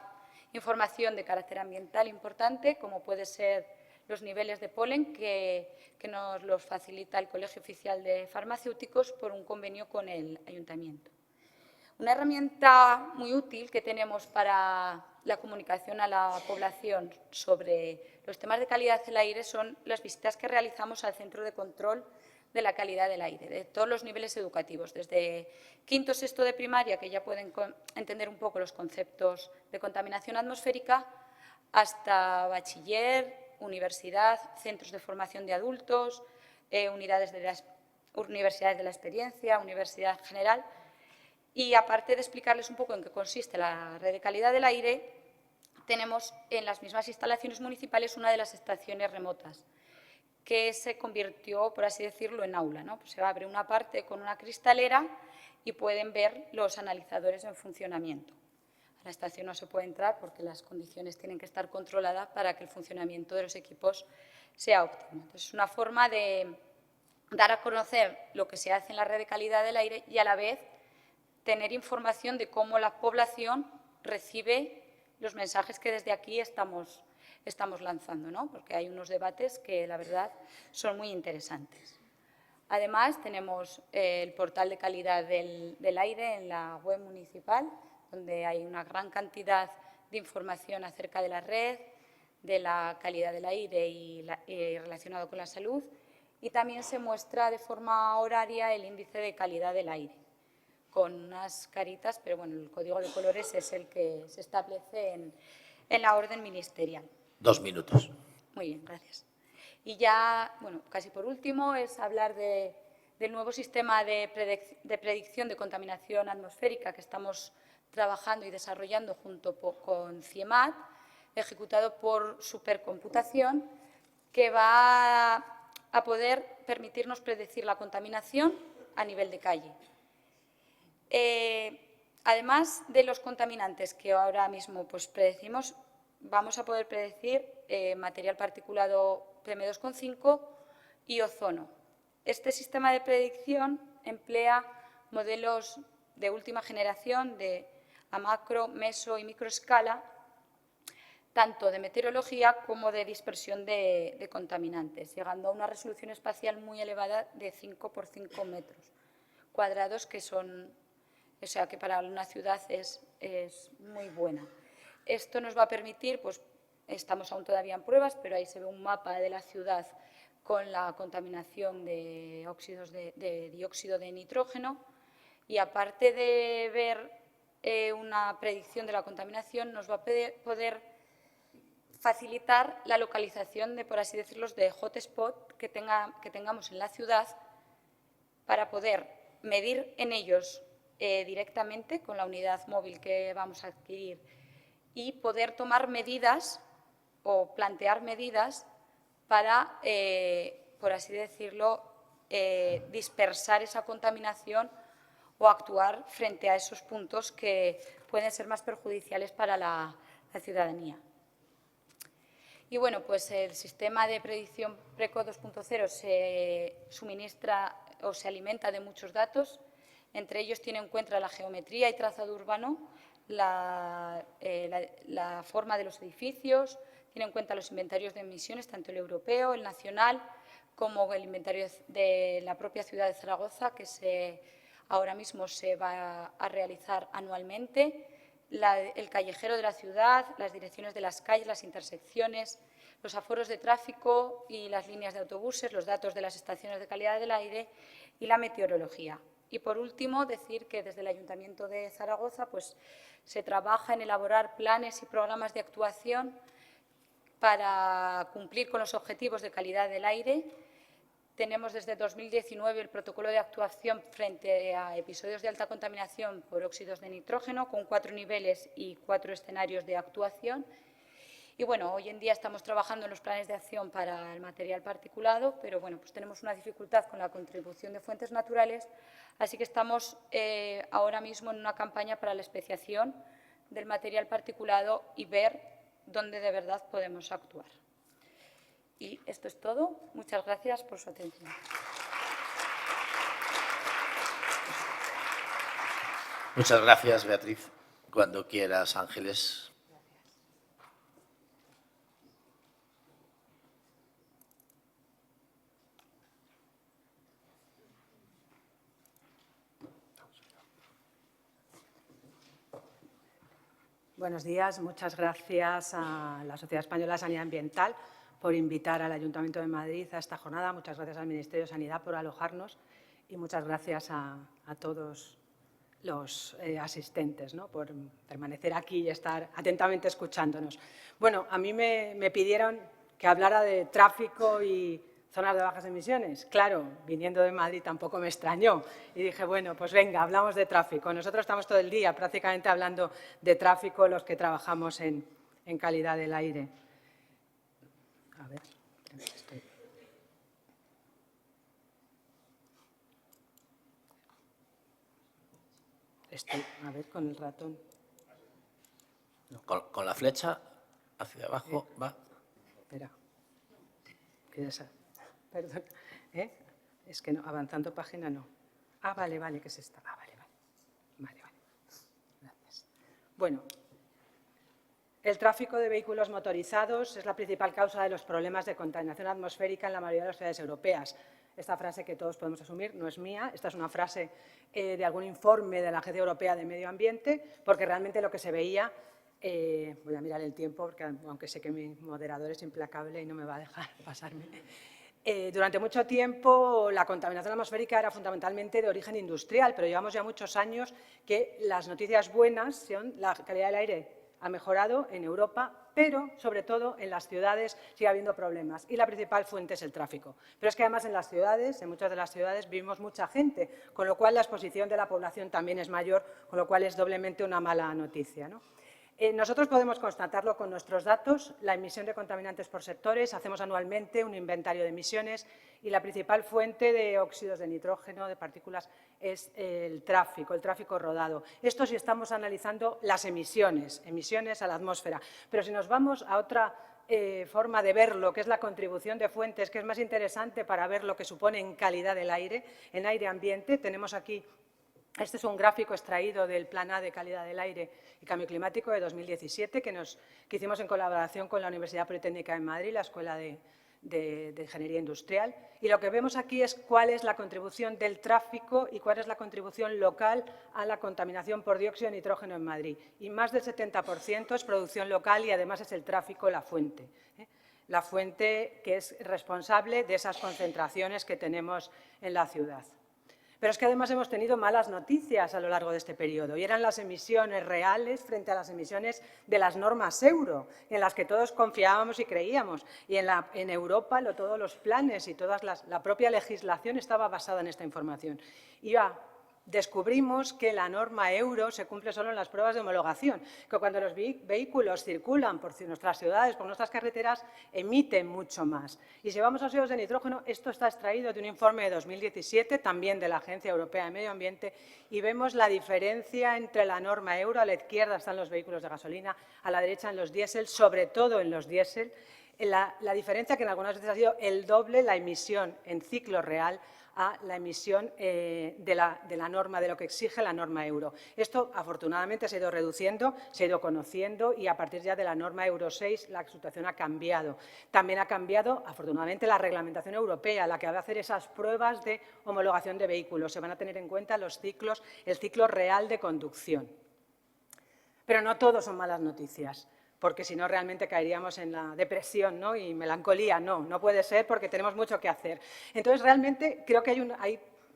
información de carácter ambiental importante, como puede ser los niveles de polen que nos los facilita el Colegio Oficial de Farmacéuticos por un convenio con el Ayuntamiento. Una herramienta muy útil que tenemos para la comunicación a la población sobre los temas de calidad del aire son las visitas que realizamos al Centro de Control de la Calidad del Aire, de todos los niveles educativos, desde quinto, sexto de primaria, que ya pueden entender un poco los conceptos de contaminación atmosférica, hasta bachiller, universidad, centros de formación de adultos, universidades de la experiencia, universidad general. Y aparte de explicarles un poco en qué consiste la red de calidad del aire, tenemos en las mismas instalaciones municipales una de las estaciones remotas, que se convirtió, por así decirlo, en aula, ¿no? Pues se abre una parte con una cristalera y pueden ver los analizadores en funcionamiento. A la estación no se puede entrar porque las condiciones tienen que estar controladas para que el funcionamiento de los equipos sea óptimo. Entonces, es una forma de dar a conocer lo que se hace en la red de calidad del aire y a la vez tener información de cómo la población recibe los mensajes que desde aquí estamos lanzando, ¿no? Porque hay unos debates que, la verdad, son muy interesantes. Además, tenemos el portal de calidad del aire en la web municipal, donde hay una gran cantidad de información acerca de la red, de la calidad del aire y relacionado con la salud. Y también se muestra de forma horaria el índice de calidad del aire, con unas caritas, pero bueno, el código de colores es el que se establece en la orden ministerial. 2 minutos. Muy bien, gracias. Y ya, bueno, casi por último, es hablar del nuevo sistema de predicción de contaminación atmosférica que estamos trabajando y desarrollando junto con CIEMAT, ejecutado por supercomputación, que va a poder permitirnos predecir la contaminación a nivel de calle. Además de los contaminantes que ahora mismo pues, predecimos, vamos a poder predecir material particulado PM2,5 y ozono. Este sistema de predicción emplea modelos de última generación a macro, meso y microescala, tanto de meteorología como de dispersión de contaminantes, llegando a una resolución espacial muy elevada de 5 por 5 metros cuadrados, que son, o sea, que para una ciudad es muy buena. Esto nos va a permitir, pues estamos aún todavía en pruebas, pero ahí se ve un mapa de la ciudad con la contaminación de óxidos de dióxido de nitrógeno y, aparte de ver una predicción de la contaminación, nos va a poder facilitar la localización de, por así decirlo, de hotspot que tengamos en la ciudad para poder medir en ellos directamente con la unidad móvil que vamos a adquirir y poder tomar medidas o plantear medidas para, por así decirlo, dispersar esa contaminación o actuar frente a esos puntos que pueden ser más perjudiciales para la ciudadanía. Y bueno, pues el sistema de predicción Precoz 2.0 se suministra o se alimenta de muchos datos Entre ellos tiene en cuenta la geometría y trazado urbano, la forma de los edificios, tiene en cuenta los inventarios de emisiones, tanto el europeo, el nacional, como el inventario de la propia ciudad de Zaragoza, que ahora mismo se va a realizar anualmente, el callejero de la ciudad, las direcciones de las calles, las intersecciones, los aforos de tráfico y las líneas de autobuses, los datos de las estaciones de calidad del aire y la meteorología. Y, por último, decir que desde el Ayuntamiento de Zaragoza pues, se trabaja en elaborar planes y programas de actuación para cumplir con los objetivos de calidad del aire. Tenemos desde 2019 el protocolo de actuación frente a episodios de alta contaminación por óxidos de nitrógeno, con 4 niveles y 4 escenarios de actuación. Y, bueno, hoy en día estamos trabajando en los planes de acción para el material particulado, pero, bueno, pues tenemos una dificultad con la contribución de fuentes naturales, así que estamos ahora mismo en una campaña para la especiación del material particulado y ver dónde de verdad podemos actuar. Y esto es todo. Muchas gracias por su atención. Muchas gracias, Beatriz. Cuando quieras, Ángeles. Buenos días. Muchas gracias a la Sociedad Española de Sanidad Ambiental por invitar al Ayuntamiento de Madrid a esta jornada. Muchas gracias al Ministerio de Sanidad por alojarnos y muchas gracias a todos los asistentes, ¿no?, por permanecer aquí y estar atentamente escuchándonos. Bueno, a mí me pidieron que hablara de tráfico y zonas de bajas emisiones. Claro, viniendo de Madrid tampoco me extrañó y dije, bueno, pues venga, hablamos de tráfico. Nosotros estamos todo el día prácticamente hablando de tráfico los que trabajamos en calidad del aire. A ver, estoy a ver, con el ratón. No. Con la flecha hacia abajo va. Espera. Perdón. Es que no, avanzando página no. Ah, vale, que es esta. Ah, vale. Vale. Gracias. Bueno, el tráfico de vehículos motorizados es la principal causa de los problemas de contaminación atmosférica en la mayoría de las ciudades europeas. Esta frase que todos podemos asumir no es mía, esta es una frase de algún informe de la Agencia Europea de Medio Ambiente, porque realmente lo que se veía, voy a mirar el tiempo, porque aunque sé que mi moderador es implacable y no me va a dejar pasarme. Durante mucho tiempo la contaminación atmosférica era fundamentalmente de origen industrial, pero llevamos ya muchos años que las noticias buenas son la calidad del aire ha mejorado en Europa, pero sobre todo en las ciudades sigue habiendo problemas y la principal fuente es el tráfico. Pero es que además en las ciudades, en muchas de las ciudades vivimos mucha gente, con lo cual la exposición de la población también es mayor, con lo cual es doblemente una mala noticia, ¿no? Nosotros podemos constatarlo con nuestros datos, la emisión de contaminantes por sectores, hacemos anualmente un inventario de emisiones y la principal fuente de óxidos de nitrógeno, de partículas, es el tráfico rodado. Esto sí estamos analizando las emisiones a la atmósfera, pero si nos vamos a otra forma de verlo, que es la contribución de fuentes, que es más interesante para ver lo que supone en calidad del aire, en aire-ambiente, tenemos aquí. Este es un gráfico extraído del Plan A de Calidad del Aire y Cambio Climático de 2017 que hicimos en colaboración con la Universidad Politécnica de Madrid, la Escuela de Ingeniería Industrial. Y lo que vemos aquí es cuál es la contribución del tráfico y cuál es la contribución local a la contaminación por dióxido de nitrógeno en Madrid. Y más del 70% es producción local y además es el tráfico la fuente. La fuente que es responsable de esas concentraciones que tenemos en la ciudad. Pero es que además hemos tenido malas noticias a lo largo de este periodo y eran las emisiones reales frente a las emisiones de las normas euro, en las que todos confiábamos y creíamos. Y en Europa todos los planes y la propia legislación estaba basada en esta información. Y descubrimos que la norma euro se cumple solo en las pruebas de homologación, que cuando los vehículos circulan por nuestras ciudades, por nuestras carreteras, emiten mucho más. Y si vamos a óxidos de nitrógeno, esto está extraído de un informe de 2017, también de la Agencia Europea de Medio Ambiente, y vemos la diferencia entre la norma euro, a la izquierda están los vehículos de gasolina, a la derecha en los diésel, sobre todo en los diésel, La diferencia que en algunas veces ha sido el doble la emisión en ciclo real a la emisión de la norma, de lo que exige la norma euro. Esto, afortunadamente, se ha ido reduciendo, se ha ido conociendo y a partir ya de la norma Euro 6 la situación ha cambiado. También ha cambiado, afortunadamente, la reglamentación europea, la que va a hacer esas pruebas de homologación de vehículos. Se van a tener en cuenta los ciclos, el ciclo real de conducción. Pero no todo son malas noticias, porque si no realmente caeríamos en la depresión, ¿no? Y melancolía. No puede ser porque tenemos mucho que hacer. Entonces, realmente creo que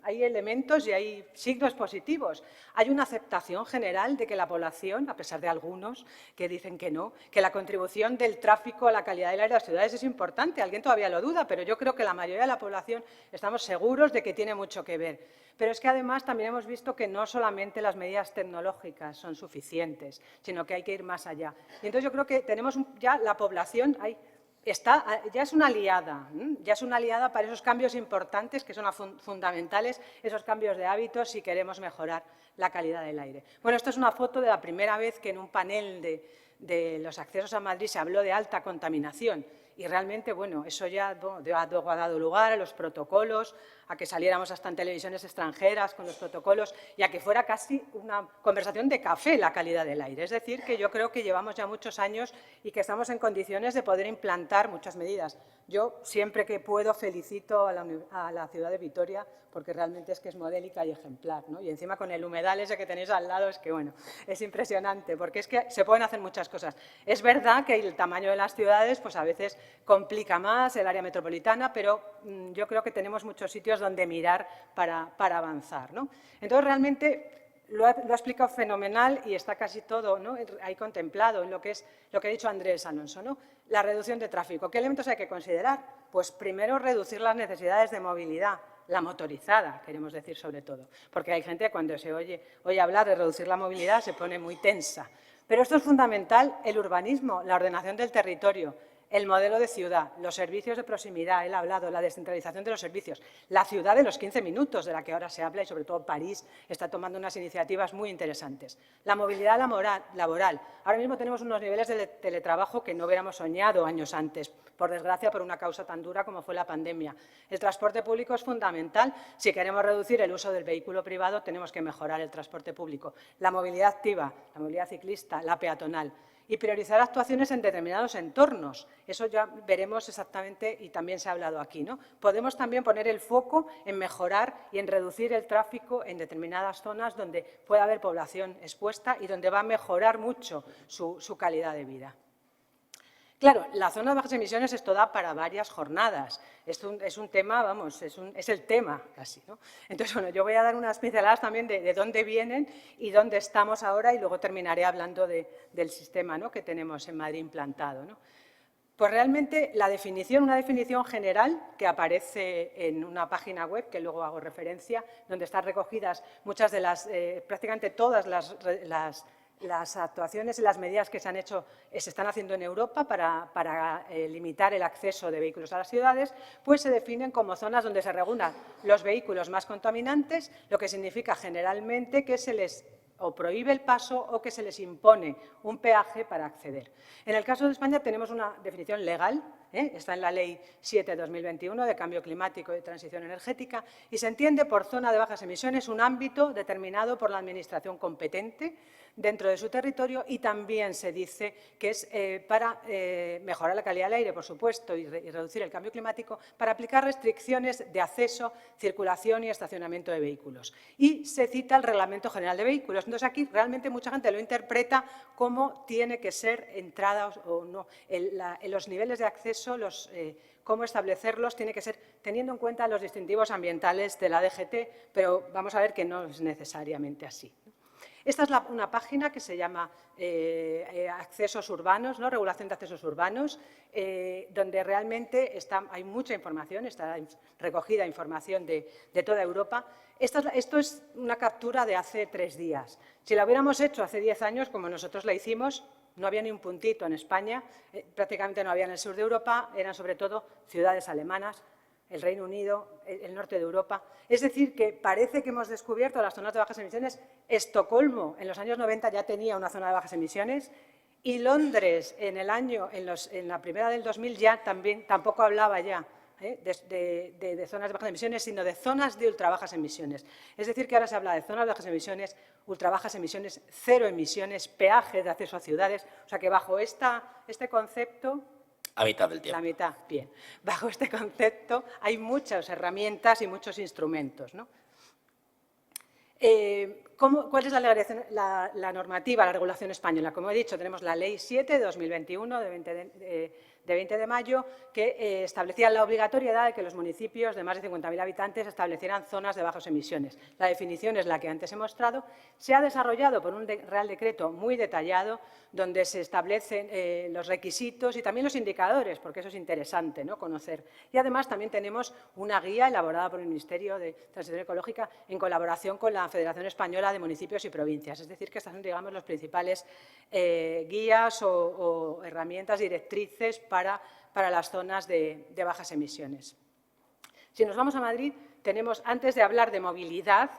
hay elementos y hay signos positivos. Hay una aceptación general de que la población, a pesar de algunos que dicen que no, que la contribución del tráfico a la calidad del aire de las ciudades es importante. Alguien todavía lo duda, pero yo creo que la mayoría de la población estamos seguros de que tiene mucho que ver. Pero es que además también hemos visto que no solamente las medidas tecnológicas son suficientes, sino que hay que ir más allá. Y entonces yo creo que tenemos ya la población ya es una aliada para esos cambios importantes que son fundamentales, esos cambios de hábitos si queremos mejorar la calidad del aire. Bueno, esta es una foto de la primera vez que en un panel de los accesos a Madrid se habló de alta contaminación. Y realmente, bueno, eso ya ha dado lugar a los protocolos, a que saliéramos hasta en televisiones extranjeras con los protocolos y a que fuera casi una conversación de café la calidad del aire. Es decir, que yo creo que llevamos ya muchos años y que estamos en condiciones de poder implantar muchas medidas. Yo, siempre que puedo, felicito a la ciudad de Vitoria porque realmente es que es modélica y ejemplar, ¿no? Y encima con el humedal ese que tenéis al lado es que, bueno, es impresionante porque es que se pueden hacer muchas cosas. Es verdad que el tamaño de las ciudades pues a veces complica más el área metropolitana, pero yo creo que tenemos muchos sitios donde mirar para avanzar, ¿no? Entonces, realmente lo ha explicado fenomenal y está casi todo, ¿no?, ahí contemplado en lo que ha dicho Andrés Alonso, ¿no? La reducción de tráfico. ¿Qué elementos hay que considerar? Pues primero reducir las necesidades de movilidad, la motorizada, queremos decir sobre todo, porque hay gente que cuando se oye hablar de reducir la movilidad se pone muy tensa. Pero esto es fundamental, el urbanismo, la ordenación del territorio, el modelo de ciudad, los servicios de proximidad, él ha hablado, la descentralización de los servicios, la ciudad de los 15 minutos de la que ahora se habla y sobre todo París está tomando unas iniciativas muy interesantes. La movilidad laboral. Ahora mismo tenemos unos niveles de teletrabajo que no hubiéramos soñado años antes, por desgracia, por una causa tan dura como fue la pandemia. El transporte público es fundamental. Si queremos reducir el uso del vehículo privado, tenemos que mejorar el transporte público. La movilidad activa, la movilidad ciclista, la peatonal. Y priorizar actuaciones en determinados entornos. Eso ya veremos exactamente y también se ha hablado aquí, ¿no? Podemos también poner el foco en mejorar y en reducir el tráfico en determinadas zonas donde pueda haber población expuesta y donde va a mejorar mucho su calidad de vida. Claro, la zona de bajas emisiones esto da para varias jornadas. Es un tema, vamos, es el tema casi, ¿no? Entonces, bueno, yo voy a dar unas pinceladas también de dónde vienen y dónde estamos ahora y luego terminaré hablando del sistema, ¿no?, que tenemos en Madrid implantado, ¿no? Pues realmente una definición general que aparece en una página web que luego hago referencia, donde están recogidas muchas de prácticamente todas las actuaciones y las medidas que se están haciendo en Europa para limitar el acceso de vehículos a las ciudades, pues se definen como zonas donde se regulan los vehículos más contaminantes, lo que significa generalmente que se les o prohíbe el paso o que se les impone un peaje para acceder. En el caso de España tenemos una definición legal, está en la Ley 7/2021 de Cambio Climático y Transición Energética y se entiende por zona de bajas emisiones un ámbito determinado por la Administración competente dentro de su territorio y también se dice que es para mejorar la calidad del aire, por supuesto, y reducir el cambio climático, para aplicar restricciones de acceso, circulación y estacionamiento de vehículos. Y se cita el Reglamento General de Vehículos. Entonces, aquí realmente mucha gente lo interpreta como tiene que ser entradas o no. En los niveles de acceso, cómo establecerlos, tiene que ser teniendo en cuenta los distintivos ambientales de la DGT, pero vamos a ver que no es necesariamente así. Esta es una página que se llama Accesos Urbanos, ¿no?, Regulación de Accesos Urbanos, donde realmente hay mucha información, está recogida información de toda Europa. Esto es una captura de hace 3 días. Si la hubiéramos hecho hace 10 años, como nosotros la hicimos, no había ni un puntito en España, prácticamente no había en el sur de Europa, eran sobre todo ciudades alemanas, el Reino Unido, el norte de Europa. Es decir, que parece que hemos descubierto las zonas de bajas emisiones. Estocolmo, en los años 90, ya tenía una zona de bajas emisiones Y Londres, en la primera del 2000, ya tampoco hablaba ya de zonas de bajas emisiones, sino de zonas de ultra bajas emisiones. Es decir, que ahora se habla de zonas de bajas emisiones, ultra bajas emisiones, cero emisiones, peaje de acceso a ciudades. O sea que bajo este concepto… A mitad del tiempo. La mitad, bien. Bajo este concepto hay muchas herramientas y muchos instrumentos, ¿no? ¿Cuál es la normativa, la regulación española? Como he dicho, tenemos la Ley 7 de 2021, de 20 de mayo, que establecía la obligatoriedad de que los municipios de más de 50.000 habitantes establecieran zonas de bajas emisiones. La definición es la que antes he mostrado. Se ha desarrollado por un Real Decreto muy detallado, donde se establecen los requisitos y también los indicadores, porque eso es interesante, ¿no?, conocer. Y además también tenemos una guía elaborada por el Ministerio de Transición Ecológica en colaboración con la Federación Española de Municipios y Provincias. Es decir, que estas son, digamos, los principales guías o herramientas directrices para las zonas de bajas emisiones. Si nos vamos a Madrid, tenemos, antes de hablar de movilidad,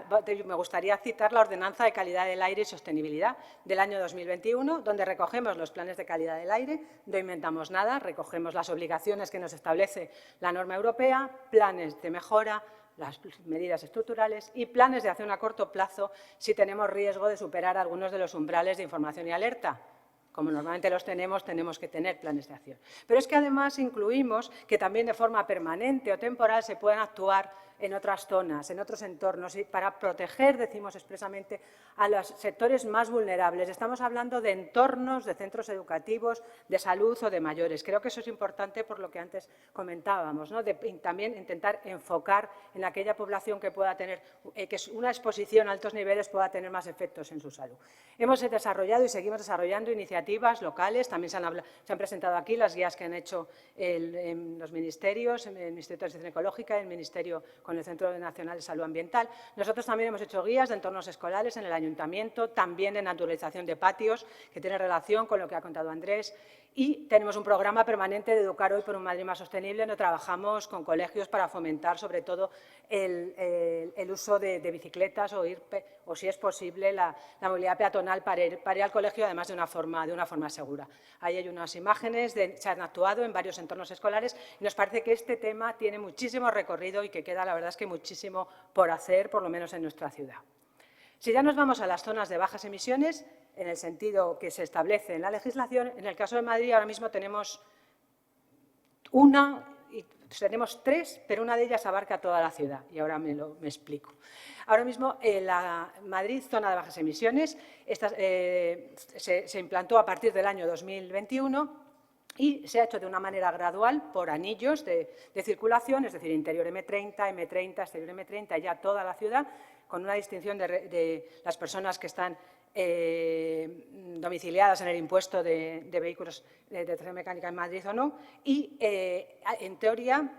me gustaría citar la Ordenanza de Calidad del Aire y Sostenibilidad del año 2021, donde recogemos los planes de calidad del aire, no inventamos nada, recogemos las obligaciones que nos establece la norma europea, planes de mejora, las medidas estructurales y planes de acción a corto plazo si tenemos riesgo de superar algunos de los umbrales de información y alerta. Como normalmente los tenemos que tener planes de acción. Pero es que además incluimos que también de forma permanente o temporal se pueden actuar en otras zonas, en otros entornos, y para proteger, decimos expresamente, a los sectores más vulnerables. Estamos hablando de entornos, de centros educativos, de salud o de mayores. Creo que eso es importante por lo que antes comentábamos, ¿no?, de también intentar enfocar en aquella población que pueda tener, que una exposición a altos niveles pueda tener más efectos en su salud. Hemos desarrollado y seguimos desarrollando iniciativas locales, también se han presentado aquí las guías que han hecho en los ministerios, en el Ministerio de Transición Ecológica, el Ministerio con el Centro Nacional de Salud Ambiental. Nosotros también hemos hecho guías de entornos escolares en el Ayuntamiento, también de naturalización de patios, que tiene relación con lo que ha contado Andrés. Y tenemos un programa permanente de Educar Hoy por un Madrid más sostenible, donde trabajamos con colegios para fomentar, sobre todo, el uso de bicicletas o, si es posible, la movilidad peatonal para ir al colegio, además de una forma segura. Ahí hay unas imágenes, se han actuado en varios entornos escolares y nos parece que este tema tiene muchísimo recorrido y que queda, la verdad es que muchísimo por hacer, por lo menos en nuestra ciudad. Si ya nos vamos a las zonas de bajas emisiones, en el sentido que se establece en la legislación, en el caso de Madrid ahora mismo tenemos tres, pero una de ellas abarca toda la ciudad, y ahora me explico. Ahora mismo la Madrid, zona de bajas emisiones, se implantó a partir del año 2021 y se ha hecho de una manera gradual por anillos de circulación, es decir, interior M30, exterior M30, ya toda la ciudad, con una distinción de las personas que están domiciliadas en el impuesto de vehículos de tracción mecánica en Madrid o no, y en teoría,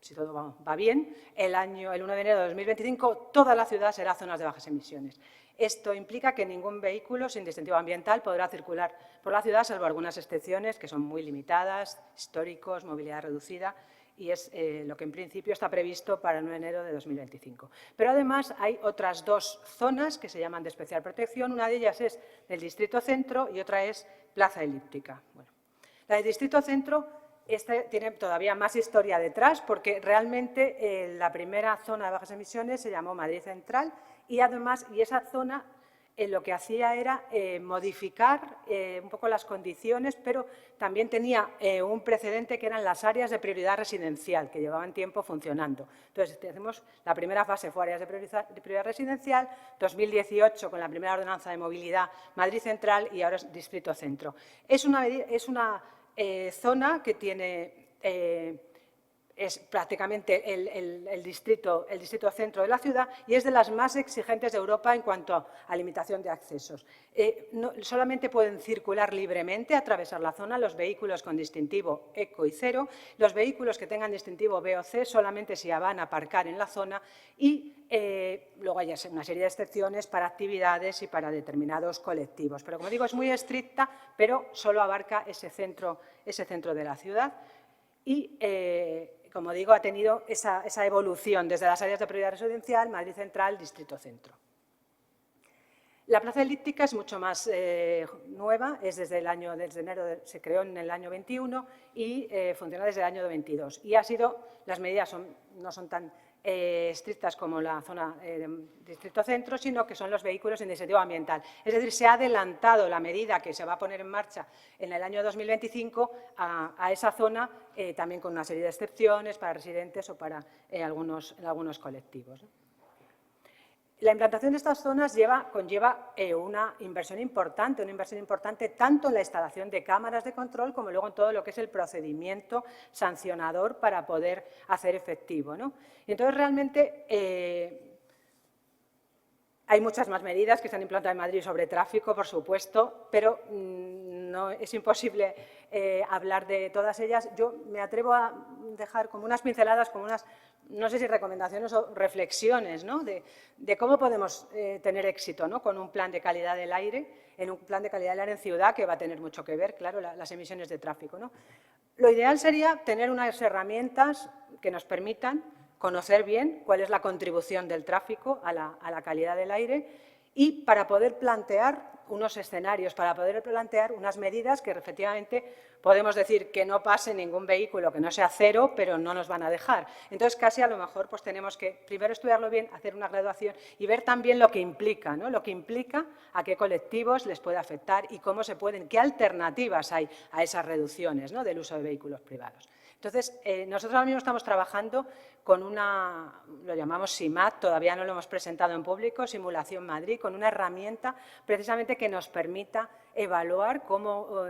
si todo va bien, el 1 de enero de 2025 toda la ciudad será zonas de bajas emisiones. Esto implica que ningún vehículo sin distintivo ambiental podrá circular por la ciudad, salvo algunas excepciones que son muy limitadas, históricos, movilidad reducida, y es lo que en principio está previsto para el 1 de enero de 2025. Pero además hay otras dos zonas que se llaman de especial protección. Una de ellas es el Distrito Centro y otra es Plaza Elíptica. Bueno, la del Distrito Centro tiene todavía más historia detrás, porque realmente la primera zona de bajas emisiones se llamó Madrid Central y además esa zona lo que hacía era modificar un poco las condiciones, pero también tenía un precedente que eran las áreas de prioridad residencial, que llevaban tiempo funcionando. Entonces, tenemos la primera fase fue áreas de prioridad residencial, 2018 con la primera ordenanza de movilidad Madrid Central y ahora es Distrito Centro. Es una zona que tiene… es prácticamente el distrito centro de la ciudad y es de las más exigentes de Europa en cuanto a limitación de accesos. Solamente pueden circular libremente, atravesar la zona, los vehículos con distintivo eco y cero, los vehículos que tengan distintivo B o C solamente si van a aparcar en la zona y luego hay una serie de excepciones para actividades y para determinados colectivos. Pero, como digo, es muy estricta, pero solo abarca ese centro de la ciudad y como digo, ha tenido esa evolución desde las áreas de prioridad residencial, Madrid Central, Distrito Centro. La plaza elíptica es mucho más nueva, es desde enero, se creó en el año 21 y funciona desde el año 22. Y las medidas no son tan estrictas como la zona distrito centro, sino que son los vehículos en incentivo ambiental. Es decir, se ha adelantado la medida que se va a poner en marcha en el año 2025 a esa zona, también con una serie de excepciones para residentes o para algunos colectivos, ¿no? La implantación de estas zonas conlleva una inversión importante tanto en la instalación de cámaras de control como luego en todo lo que es el procedimiento sancionador para poder hacer efectivo, ¿no? Y entonces, realmente, hay muchas más medidas que se han implantado en Madrid sobre tráfico, por supuesto, pero no es imposible hablar de todas ellas. Yo me atrevo a dejar como unas pinceladas, como unas, no sé si recomendaciones o reflexiones, ¿no?, de cómo podemos tener éxito, ¿no?, con un plan de calidad del aire, en un plan de calidad del aire en ciudad, que va a tener mucho que ver, claro, las emisiones de tráfico, ¿no? Lo ideal sería tener unas herramientas que nos permitan conocer bien cuál es la contribución del tráfico a la calidad del aire y para poder plantear unos escenarios, para poder plantear unas medidas que efectivamente podemos decir que no pase ningún vehículo, que no sea cero, pero no nos van a dejar. Entonces, casi a lo mejor pues tenemos que primero estudiarlo bien, hacer una graduación y ver también lo que implica, ¿no?, lo que implica, a qué colectivos les puede afectar y cómo se pueden, qué alternativas hay a esas reducciones, ¿no?, del uso de vehículos privados. Entonces, nosotros ahora mismo estamos trabajando con lo llamamos SIMAD, todavía no lo hemos presentado en público, Simulación Madrid, con una herramienta precisamente que nos permita evaluar cómo,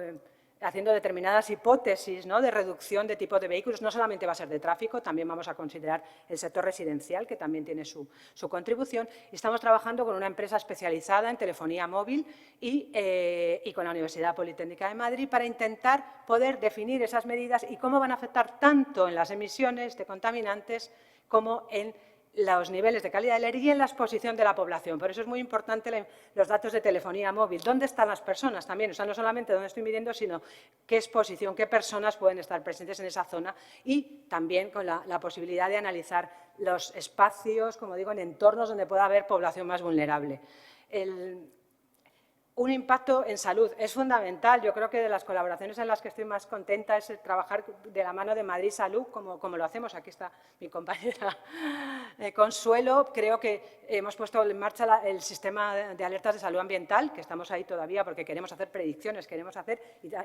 haciendo determinadas hipótesis, ¿no?, de reducción de tipo de vehículos, no solamente va a ser de tráfico, también vamos a considerar el sector residencial, que también tiene su contribución. Estamos trabajando con una empresa especializada en telefonía móvil y con la Universidad Politécnica de Madrid para intentar poder definir esas medidas y cómo van a afectar tanto en las emisiones de contaminantes como en los niveles de calidad del aire y en la exposición de la población. Por eso es muy importante los datos de telefonía móvil. ¿Dónde están las personas también? O sea, no solamente dónde estoy midiendo, sino qué exposición, qué personas pueden estar presentes en esa zona y también con la posibilidad de analizar los espacios, como digo, en entornos donde pueda haber población más vulnerable. Un impacto en salud es fundamental. Yo creo que de las colaboraciones en las que estoy más contenta es trabajar de la mano de Madrid Salud, como lo hacemos. Aquí está mi compañera Consuelo. Creo que hemos puesto en marcha el sistema de alertas de salud ambiental, que estamos ahí todavía porque queremos hacer predicciones,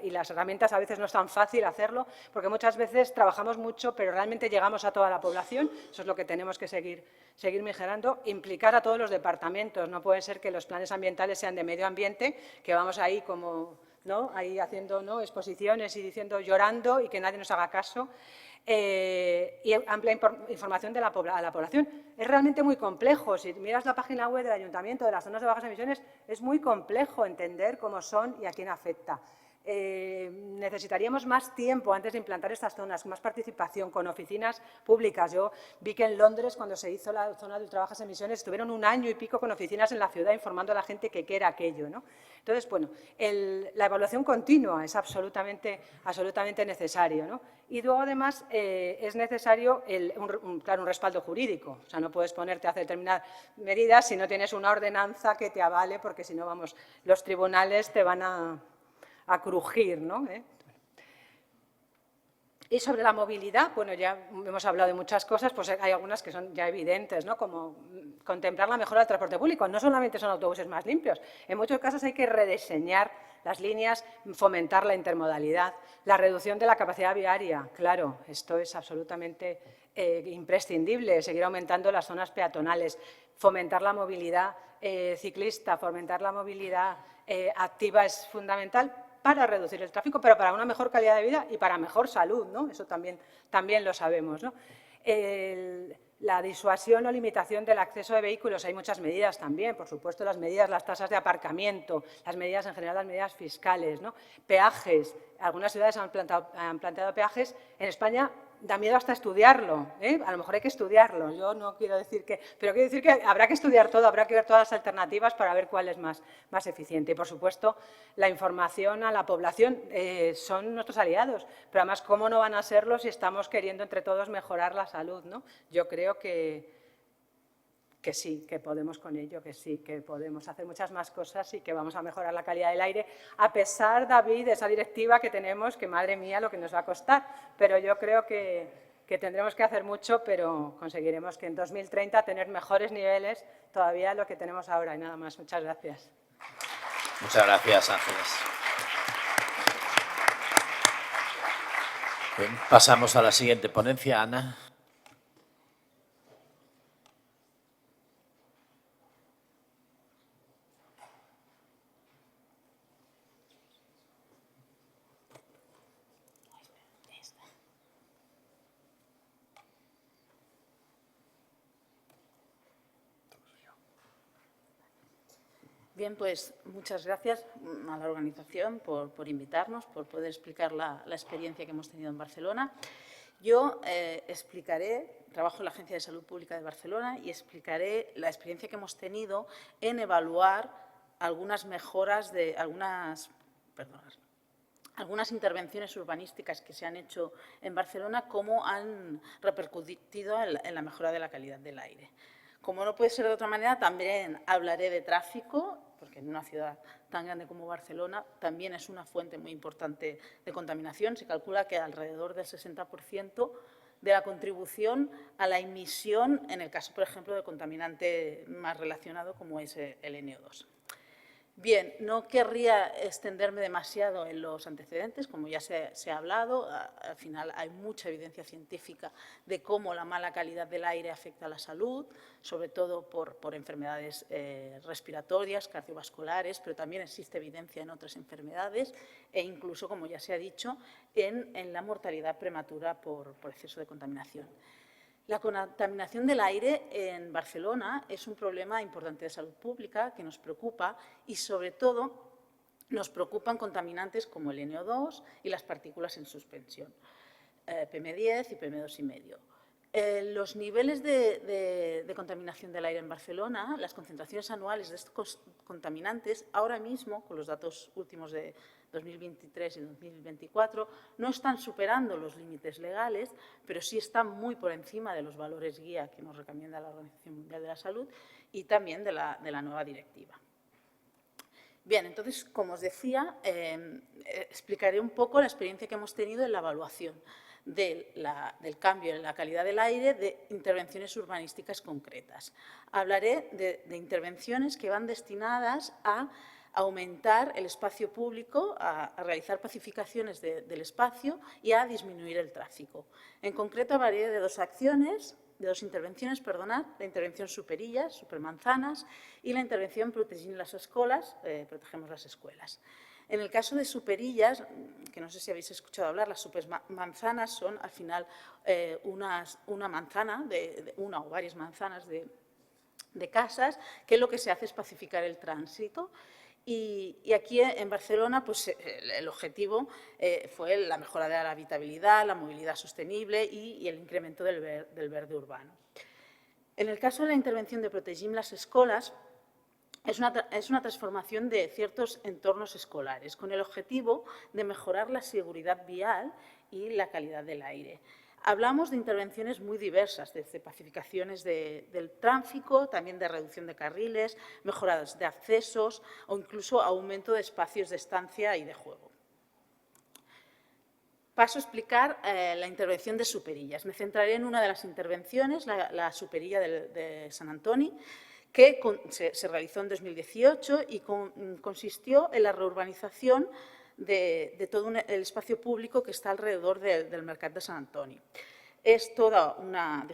y las herramientas a veces no es tan fácil hacerlo, porque muchas veces trabajamos mucho, pero realmente llegamos a toda la población. Eso es lo que tenemos que seguir mejorando. Implicar a todos los departamentos. No puede ser que los planes ambientales sean de medio ambiente, que vamos ahí como, ¿no?, ahí haciendo, ¿no?, exposiciones y llorando y que nadie nos haga caso. Y amplia información a la población. Es realmente muy complejo. Si miras la página web del Ayuntamiento de las zonas de bajas emisiones, es muy complejo entender cómo son y a quién afecta. Necesitaríamos más tiempo antes de implantar estas zonas, más participación con oficinas públicas. Yo vi que en Londres, cuando se hizo la zona de ultrabajas emisiones, estuvieron 1 año y pico con oficinas en la ciudad informando a la gente qué era aquello, ¿no? Entonces, bueno, la evaluación continua es absolutamente necesario, ¿no? Y luego, además, es necesario un respaldo jurídico. O sea, no puedes ponerte a hacer determinadas medidas si no tienes una ordenanza que te avale, porque si no, vamos, los tribunales te van a crujir, ¿no? Y sobre la movilidad, bueno, ya hemos hablado de muchas cosas, pues hay algunas que son ya evidentes, ¿no?, como contemplar la mejora del transporte público. No solamente son autobuses más limpios, en muchos casos hay que rediseñar las líneas, fomentar la intermodalidad, la reducción de la capacidad viaria. Claro, esto es absolutamente imprescindible, seguir aumentando las zonas peatonales, fomentar la movilidad ciclista, fomentar la movilidad activa es fundamental para reducir el tráfico, pero para una mejor calidad de vida y para mejor salud, ¿no? Eso también lo sabemos, ¿no? La disuasión o limitación del acceso de vehículos, hay muchas medidas también, por supuesto, las tasas de aparcamiento, las medidas en general, las medidas fiscales, ¿no? Peajes, algunas ciudades han planteado peajes. En España da miedo hasta estudiarlo, ¿eh? A lo mejor hay que estudiarlo, yo no quiero decir que, pero quiero decir que habrá que estudiar todo, habrá que ver todas las alternativas para ver cuál es más eficiente. Y, por supuesto, la información a la población son nuestros aliados, pero además, ¿cómo no van a serlo si estamos queriendo entre todos mejorar la salud, ¿no? Yo creo que que sí, que podemos con ello, que sí, que podemos hacer muchas más cosas y que vamos a mejorar la calidad del aire, a pesar, David, de esa directiva que tenemos, que madre mía lo que nos va a costar, pero yo creo que tendremos que hacer mucho, pero conseguiremos que en 2030 tener mejores niveles todavía de lo que tenemos ahora. Y nada más, muchas gracias. Muchas gracias, Ángeles. Bien, pasamos a la siguiente ponencia, Ana. Bien, pues muchas gracias a la organización por invitarnos, por poder explicar la experiencia que hemos tenido en Barcelona. Yo trabajo en la Agencia de Salud Pública de Barcelona y explicaré la experiencia que hemos tenido en evaluar algunas mejoras de algunas intervenciones urbanísticas que se han hecho en Barcelona, cómo han repercutido en la mejora de la calidad del aire. Como no puede ser de otra manera, también hablaré de tráfico, porque en una ciudad tan grande como Barcelona también es una fuente muy importante de contaminación. Se calcula que alrededor del 60% de la contribución a la emisión, en el caso, por ejemplo, de contaminante más relacionado como es el NO2. Bien, no querría extenderme demasiado en los antecedentes, como ya se ha hablado. Al final hay mucha evidencia científica de cómo la mala calidad del aire afecta a la salud, sobre todo por enfermedades respiratorias, cardiovasculares, pero también existe evidencia en otras enfermedades e incluso, como ya se ha dicho, en la mortalidad prematura por exceso de contaminación. La contaminación del aire en Barcelona es un problema importante de salud pública que nos preocupa y, sobre todo, nos preocupan contaminantes como el NO2 y las partículas en suspensión, PM10 y PM2,5. Los niveles de contaminación del aire en Barcelona, las concentraciones anuales de estos contaminantes, ahora mismo, con los datos últimos de 2023 y 2024, no están superando los límites legales, pero sí están muy por encima de los valores guía que nos recomienda la Organización Mundial de la Salud y también de la nueva directiva. Bien, entonces, como os decía, explicaré un poco la experiencia que hemos tenido en la evaluación del cambio en la calidad del aire de intervenciones urbanísticas concretas. Hablaré de intervenciones que van destinadas a aumentar el espacio público, a realizar pacificaciones del espacio y a disminuir el tráfico. En concreto, hablaré de dos intervenciones, la intervención Superillas, Supermanzanas, y la intervención Protegint les Escoles, Protegemos las Escuelas. En el caso de Superillas, que no sé si habéis escuchado hablar, las supermanzanas son al final una manzana, una o varias manzanas de casas, que lo que se hace es pacificar el tránsito. Y aquí en Barcelona pues, el objetivo fue la mejora de la habitabilidad, la movilidad sostenible y el incremento del verde urbano. En el caso de la intervención de Protegim les Escoles, es una transformación de ciertos entornos escolares con el objetivo de mejorar la seguridad vial y la calidad del aire. Hablamos de intervenciones muy diversas, desde pacificaciones del tráfico, también de reducción de carriles, mejoras de accesos o incluso aumento de espacios de estancia y de juego. Paso a explicar la intervención de Superillas. Me centraré en una de las intervenciones, la Superilla de Sant Antoni, que se realizó en 2018 y consistió en la reurbanización de todo el espacio público que está alrededor del Mercat de Sant Antoni. Es toda una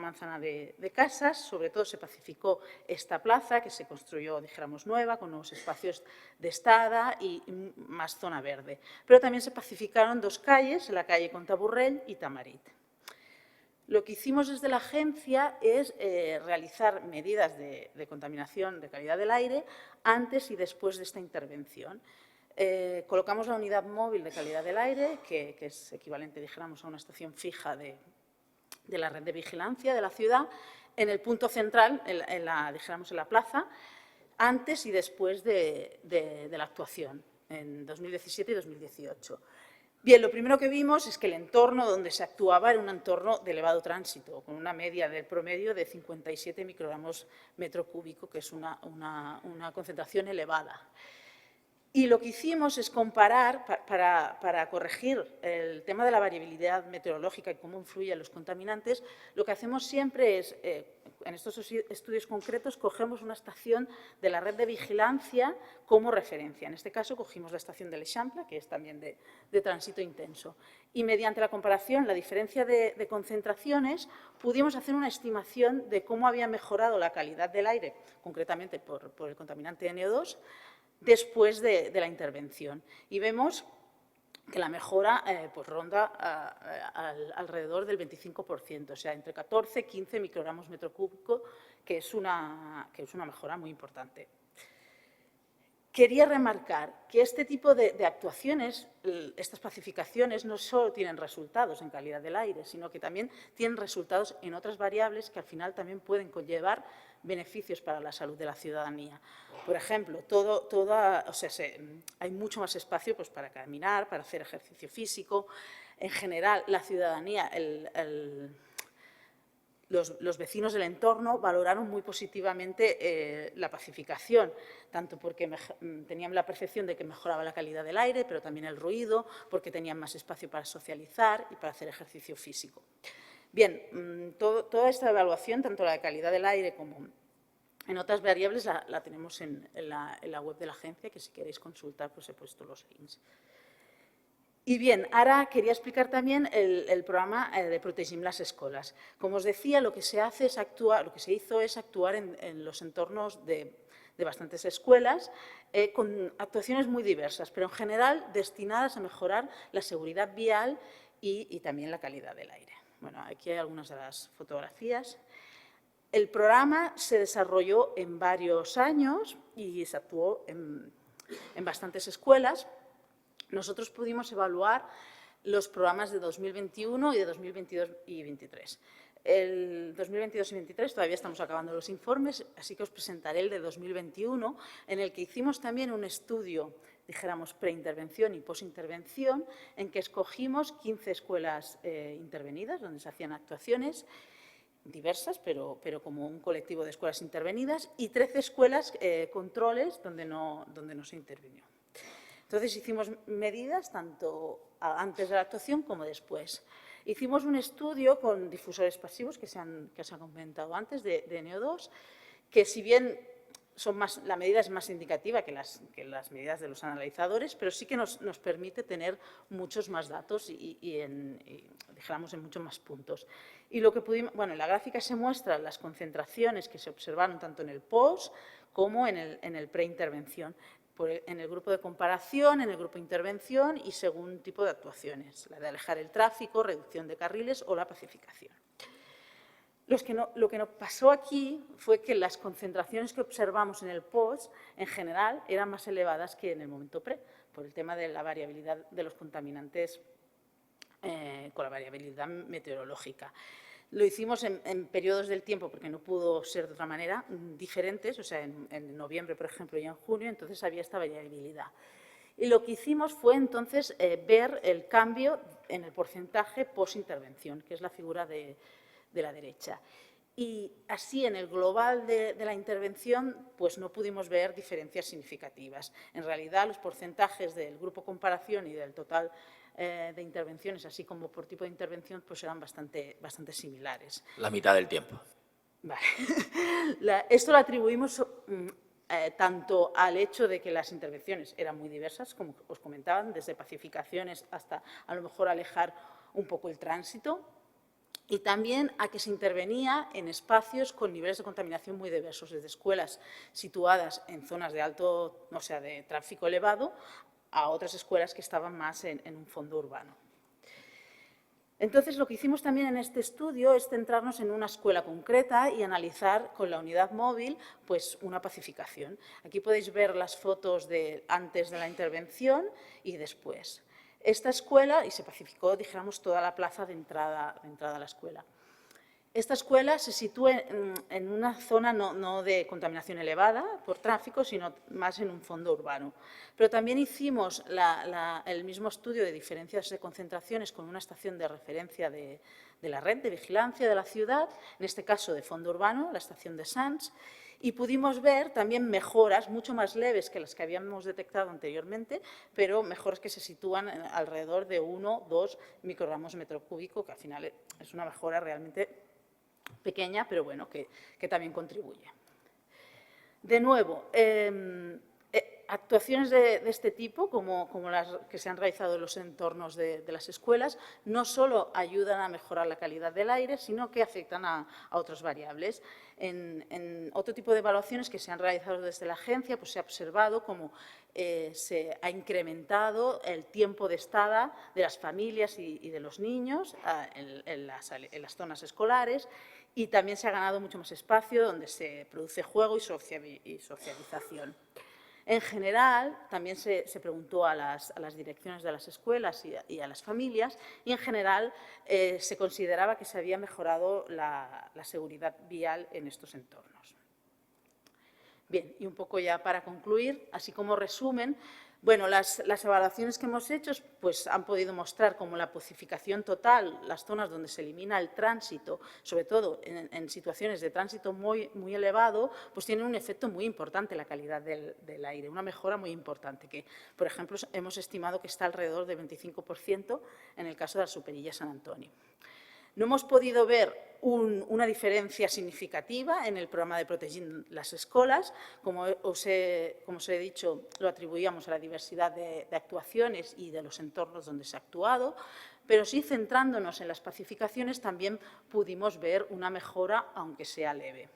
manzana de casas, sobre todo se pacificó esta plaza que se construyó, nueva, con nuevos espacios de estada y más zona verde. Pero también se pacificaron dos calles, la calle Contaburrell y Tamarit. Lo que hicimos desde la agencia es realizar medidas de contaminación de calidad del aire antes y después de esta intervención. Colocamos la unidad móvil de calidad del aire, que es equivalente, a una estación fija de la red de vigilancia de la ciudad, en el punto central, en la plaza, antes y después de la actuación, en 2017 y 2018. Bien, lo primero que vimos es que el entorno donde se actuaba era un entorno de elevado tránsito, con una media del promedio de 57 microgramos metro cúbico, que es una concentración elevada. Y lo que hicimos es comparar, para corregir el tema de la variabilidad meteorológica y cómo influyen los contaminantes, lo que hacemos siempre es, en estos estudios concretos, cogemos una estación de la red de vigilancia como referencia. En este caso, cogimos la estación de l'Eixample, que es también de tránsito intenso. Y mediante la comparación, la diferencia de concentraciones, pudimos hacer una estimación de cómo había mejorado la calidad del aire, concretamente por el contaminante NO2, después de la intervención. Y vemos que la mejora pues ronda alrededor del 25%, o sea, entre 14 y 15 microgramos metro cúbico, que es una mejora muy importante. Quería remarcar que este tipo de actuaciones, estas pacificaciones, no solo tienen resultados en calidad del aire, sino que también tienen resultados en otras variables que al final también pueden conllevar beneficios para la salud de la ciudadanía. Por ejemplo, hay mucho más espacio pues, para caminar, para hacer ejercicio físico. En general, la ciudadanía, los vecinos del entorno valoraron muy positivamente la pacificación, tanto porque tenían la percepción de que mejoraba la calidad del aire, pero también el ruido, porque tenían más espacio para socializar y para hacer ejercicio físico. Bien, toda esta evaluación, tanto la de calidad del aire como en otras variables, la tenemos en la web de la agencia, que si queréis consultar, pues he puesto los links. Y bien, ahora quería explicar también el programa de Protegim las Escolas. Como os decía, lo que se hizo es actuar en los entornos de bastantes escuelas con actuaciones muy diversas, pero en general destinadas a mejorar la seguridad vial y también la calidad del aire. Bueno, aquí hay algunas de las fotografías. El programa se desarrolló en varios años y se actuó en bastantes escuelas. Nosotros pudimos evaluar los programas de 2021 y de 2022 y 2023. El 2022 y 2023 todavía estamos acabando los informes, así que os presentaré el de 2021, en el que hicimos también un estudio, dijéramos, preintervención y posintervención, en que escogimos 15 escuelas intervenidas, donde se hacían actuaciones diversas, pero como un colectivo de escuelas intervenidas, y 13 escuelas controles donde no se intervino. Entonces, hicimos medidas tanto antes de la actuación como después. Hicimos un estudio con difusores pasivos que se han comentado antes de NO2, que si bien la medida es más indicativa que las medidas de los analizadores, pero sí que nos permite tener muchos más datos y dijéramos, en muchos más puntos. Y lo que pudimos, bueno, en la gráfica se muestran las concentraciones que se observaron tanto en el post como en el preintervención, en el grupo de comparación, en el grupo de intervención y según tipo de actuaciones, la de alejar el tráfico, reducción de carriles o la pacificación. Lo que nos pasó aquí fue que las concentraciones que observamos en el post, en general, eran más elevadas que en el momento pre, por el tema de la variabilidad de los contaminantes con la variabilidad meteorológica. Lo hicimos en periodos del tiempo, porque no pudo ser de otra manera, diferentes, o sea, en noviembre, por ejemplo, y en junio, entonces había esta variabilidad. Y lo que hicimos fue, entonces, ver el cambio en el porcentaje post-intervención, que es la figura de la derecha. Y así, en el global de la intervención, pues no pudimos ver diferencias significativas. En realidad, los porcentajes del grupo comparación y del total de intervenciones, así como por tipo de intervención, pues eran bastante similares. La mitad del tiempo. Vale. Esto lo atribuimos tanto al hecho de que las intervenciones eran muy diversas, como os comentaban, desde pacificaciones hasta a lo mejor alejar un poco el tránsito, y también a que se intervenía en espacios con niveles de contaminación muy diversos, desde escuelas situadas en zonas de alto, o sea, de tráfico elevado, a otras escuelas que estaban más en un fondo urbano. Entonces, lo que hicimos también en este estudio es centrarnos en una escuela concreta y analizar con la unidad móvil pues, una pacificación. Aquí podéis ver las fotos de antes de la intervención y después. Esta escuela, y se pacificó, dijéramos, toda la plaza de entrada a la escuela. Esta escuela se sitúa en una zona no de contaminación elevada por tráfico, sino más en un fondo urbano. Pero también hicimos el mismo estudio de diferencias de concentraciones con una estación de referencia de la red de vigilancia de la ciudad, en este caso de fondo urbano, la estación de Sants, y pudimos ver también mejoras mucho más leves que las que habíamos detectado anteriormente, pero mejoras que se sitúan alrededor de 1-2 microgramos metro cúbico, que al final es una mejora realmente pequeña, pero bueno, que también contribuye. De nuevo, actuaciones de este tipo, como las que se han realizado en los entornos de las escuelas, no solo ayudan a mejorar la calidad del aire, sino que afectan a otras variables. En otro tipo de evaluaciones que se han realizado desde la agencia, pues se ha observado cómo se ha incrementado el tiempo de estada de las familias y de los niños en las zonas escolares, y también se ha ganado mucho más espacio donde se produce juego y socialización. En general, también se preguntó a las direcciones de las escuelas y a las familias, y en general se consideraba que se había mejorado la seguridad vial en estos entornos. Bien, y un poco ya para concluir, así como resumen, bueno, las evaluaciones que hemos hecho pues, han podido mostrar cómo la pacificación total, las zonas donde se elimina el tránsito, sobre todo en situaciones de tránsito muy elevado, pues tienen un efecto muy importante en la calidad del aire, una mejora muy importante, que, por ejemplo, hemos estimado que está alrededor del 25% en el caso de la Superilla San Antonio. No hemos podido ver una diferencia significativa en el programa de Protegint las escolas. Como os he dicho, lo atribuíamos a la diversidad de actuaciones y de los entornos donde se ha actuado, pero sí, centrándonos en las pacificaciones, también pudimos ver una mejora, aunque sea leve.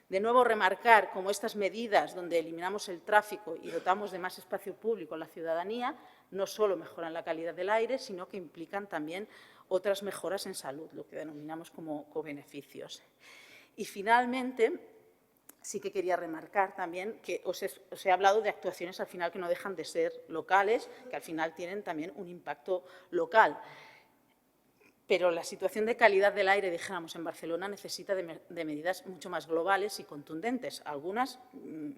De nuevo, remarcar cómo estas medidas, donde eliminamos el tráfico y dotamos de más espacio público a la ciudadanía, no solo mejoran la calidad del aire, sino que implican también otras mejoras en salud, lo que denominamos como co-beneficios. Y, finalmente, sí que quería remarcar también que os he hablado de actuaciones al final que no dejan de ser locales, que al final tienen también un impacto local. Pero la situación de calidad del aire, dijéramos, en Barcelona necesita de medidas mucho más globales y contundentes. Algunas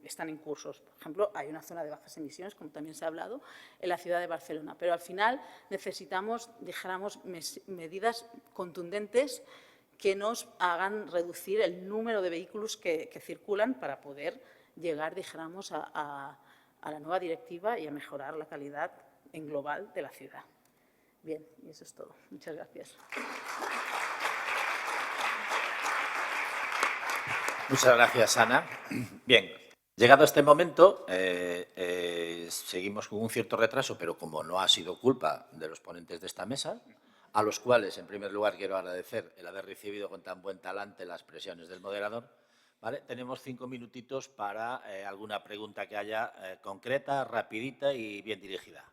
están en cursos. Por ejemplo, hay una zona de bajas emisiones, como también se ha hablado, en la ciudad de Barcelona. Pero al final necesitamos, dijéramos, medidas contundentes que nos hagan reducir el número de vehículos que circulan para poder llegar, dijéramos, a la nueva directiva y a mejorar la calidad en global de la ciudad. Bien, y eso es todo. Muchas gracias. Muchas gracias, Ana. Bien, llegado a este momento, seguimos con un cierto retraso, pero como no ha sido culpa de los ponentes de esta mesa, a los cuales, en primer lugar, quiero agradecer el haber recibido con tan buen talante las presiones del moderador, ¿vale? Tenemos 5 minutitos para alguna pregunta que haya concreta, rapidita y bien dirigida.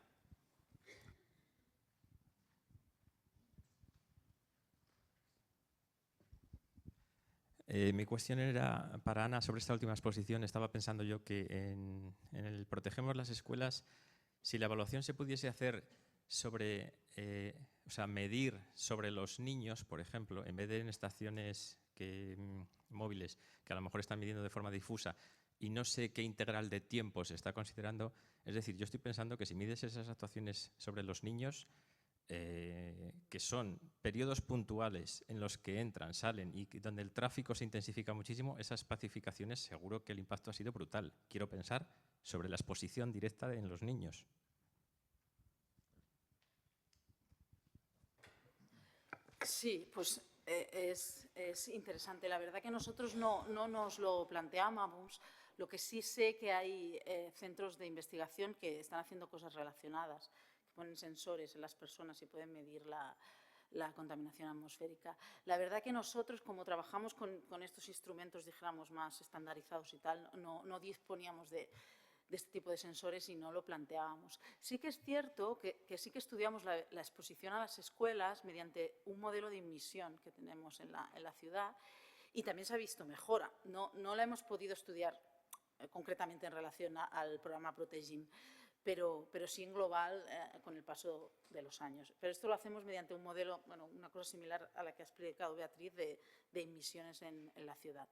Mi cuestión era para Ana sobre esta última exposición. Estaba pensando yo que en el Protegemos las Escuelas, si la evaluación se pudiese hacer sobre, o sea, medir sobre los niños, por ejemplo, en vez de en estaciones móviles, que a lo mejor están midiendo de forma difusa, y no sé qué integral de tiempo se está considerando. Es decir, yo estoy pensando que si mides esas actuaciones sobre los niños, que son periodos puntuales en los que entran, salen y donde el tráfico se intensifica muchísimo, esas pacificaciones seguro que el impacto ha sido brutal. Quiero pensar sobre la exposición directa en los niños. Sí, pues es interesante. La verdad que nosotros no nos lo planteábamos. Lo que sí sé que hay centros de investigación que están haciendo cosas relacionadas, que ponen sensores en las personas y pueden medir la contaminación atmosférica. La verdad que nosotros, como trabajamos con estos instrumentos, dijéramos, más estandarizados y tal, no disponíamos de este tipo de sensores y no lo planteábamos. Sí que es cierto que sí que estudiamos la exposición a las escuelas mediante un modelo de emisión que tenemos en la ciudad, y también se ha visto mejora. No la hemos podido estudiar concretamente en relación al programa Protegint, pero sí en global con el paso de los años. Pero esto lo hacemos mediante un modelo, bueno, una cosa similar a la que ha explicado Beatriz de emisiones en la ciudad.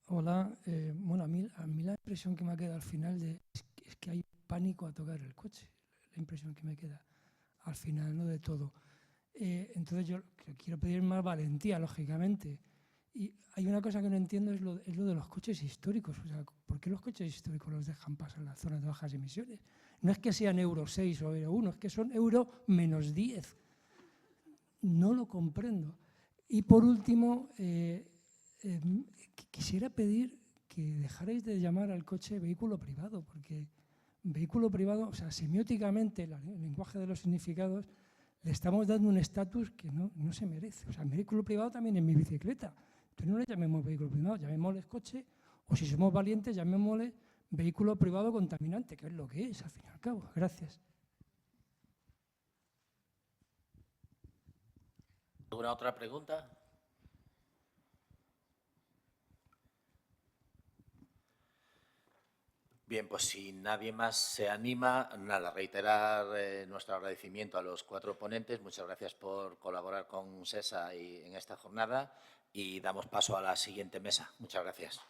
Hola, bueno, a mí la impresión que me ha quedado al final es que hay pánico a tocar el coche, la impresión que me queda al final, no de todo. Entonces yo quiero pedir más valentía, lógicamente. Y hay una cosa que no entiendo, es lo de los coches históricos. O sea, ¿por qué los coches históricos los dejan pasar en las zonas de bajas emisiones? No es que sean Euro 6 o Euro 1, es que son Euro -10. No lo comprendo. Y por último, quisiera pedir que dejarais de llamar al coche vehículo privado, porque vehículo privado, o sea, semióticamente, el lenguaje de los significados, le estamos dando un estatus que no se merece. O sea, el vehículo privado también es mi bicicleta. Entonces no le llamemos vehículo privado, llamémosle coche, o si somos valientes, llamémosle vehículo privado contaminante, que es lo que es, al fin y al cabo. Gracias. ¿Alguna otra pregunta? Bien, pues si nadie más se anima, nada, reiterar nuestro agradecimiento a los 4 ponentes. Muchas gracias por colaborar con SESA en esta jornada y damos paso a la siguiente mesa. Muchas gracias.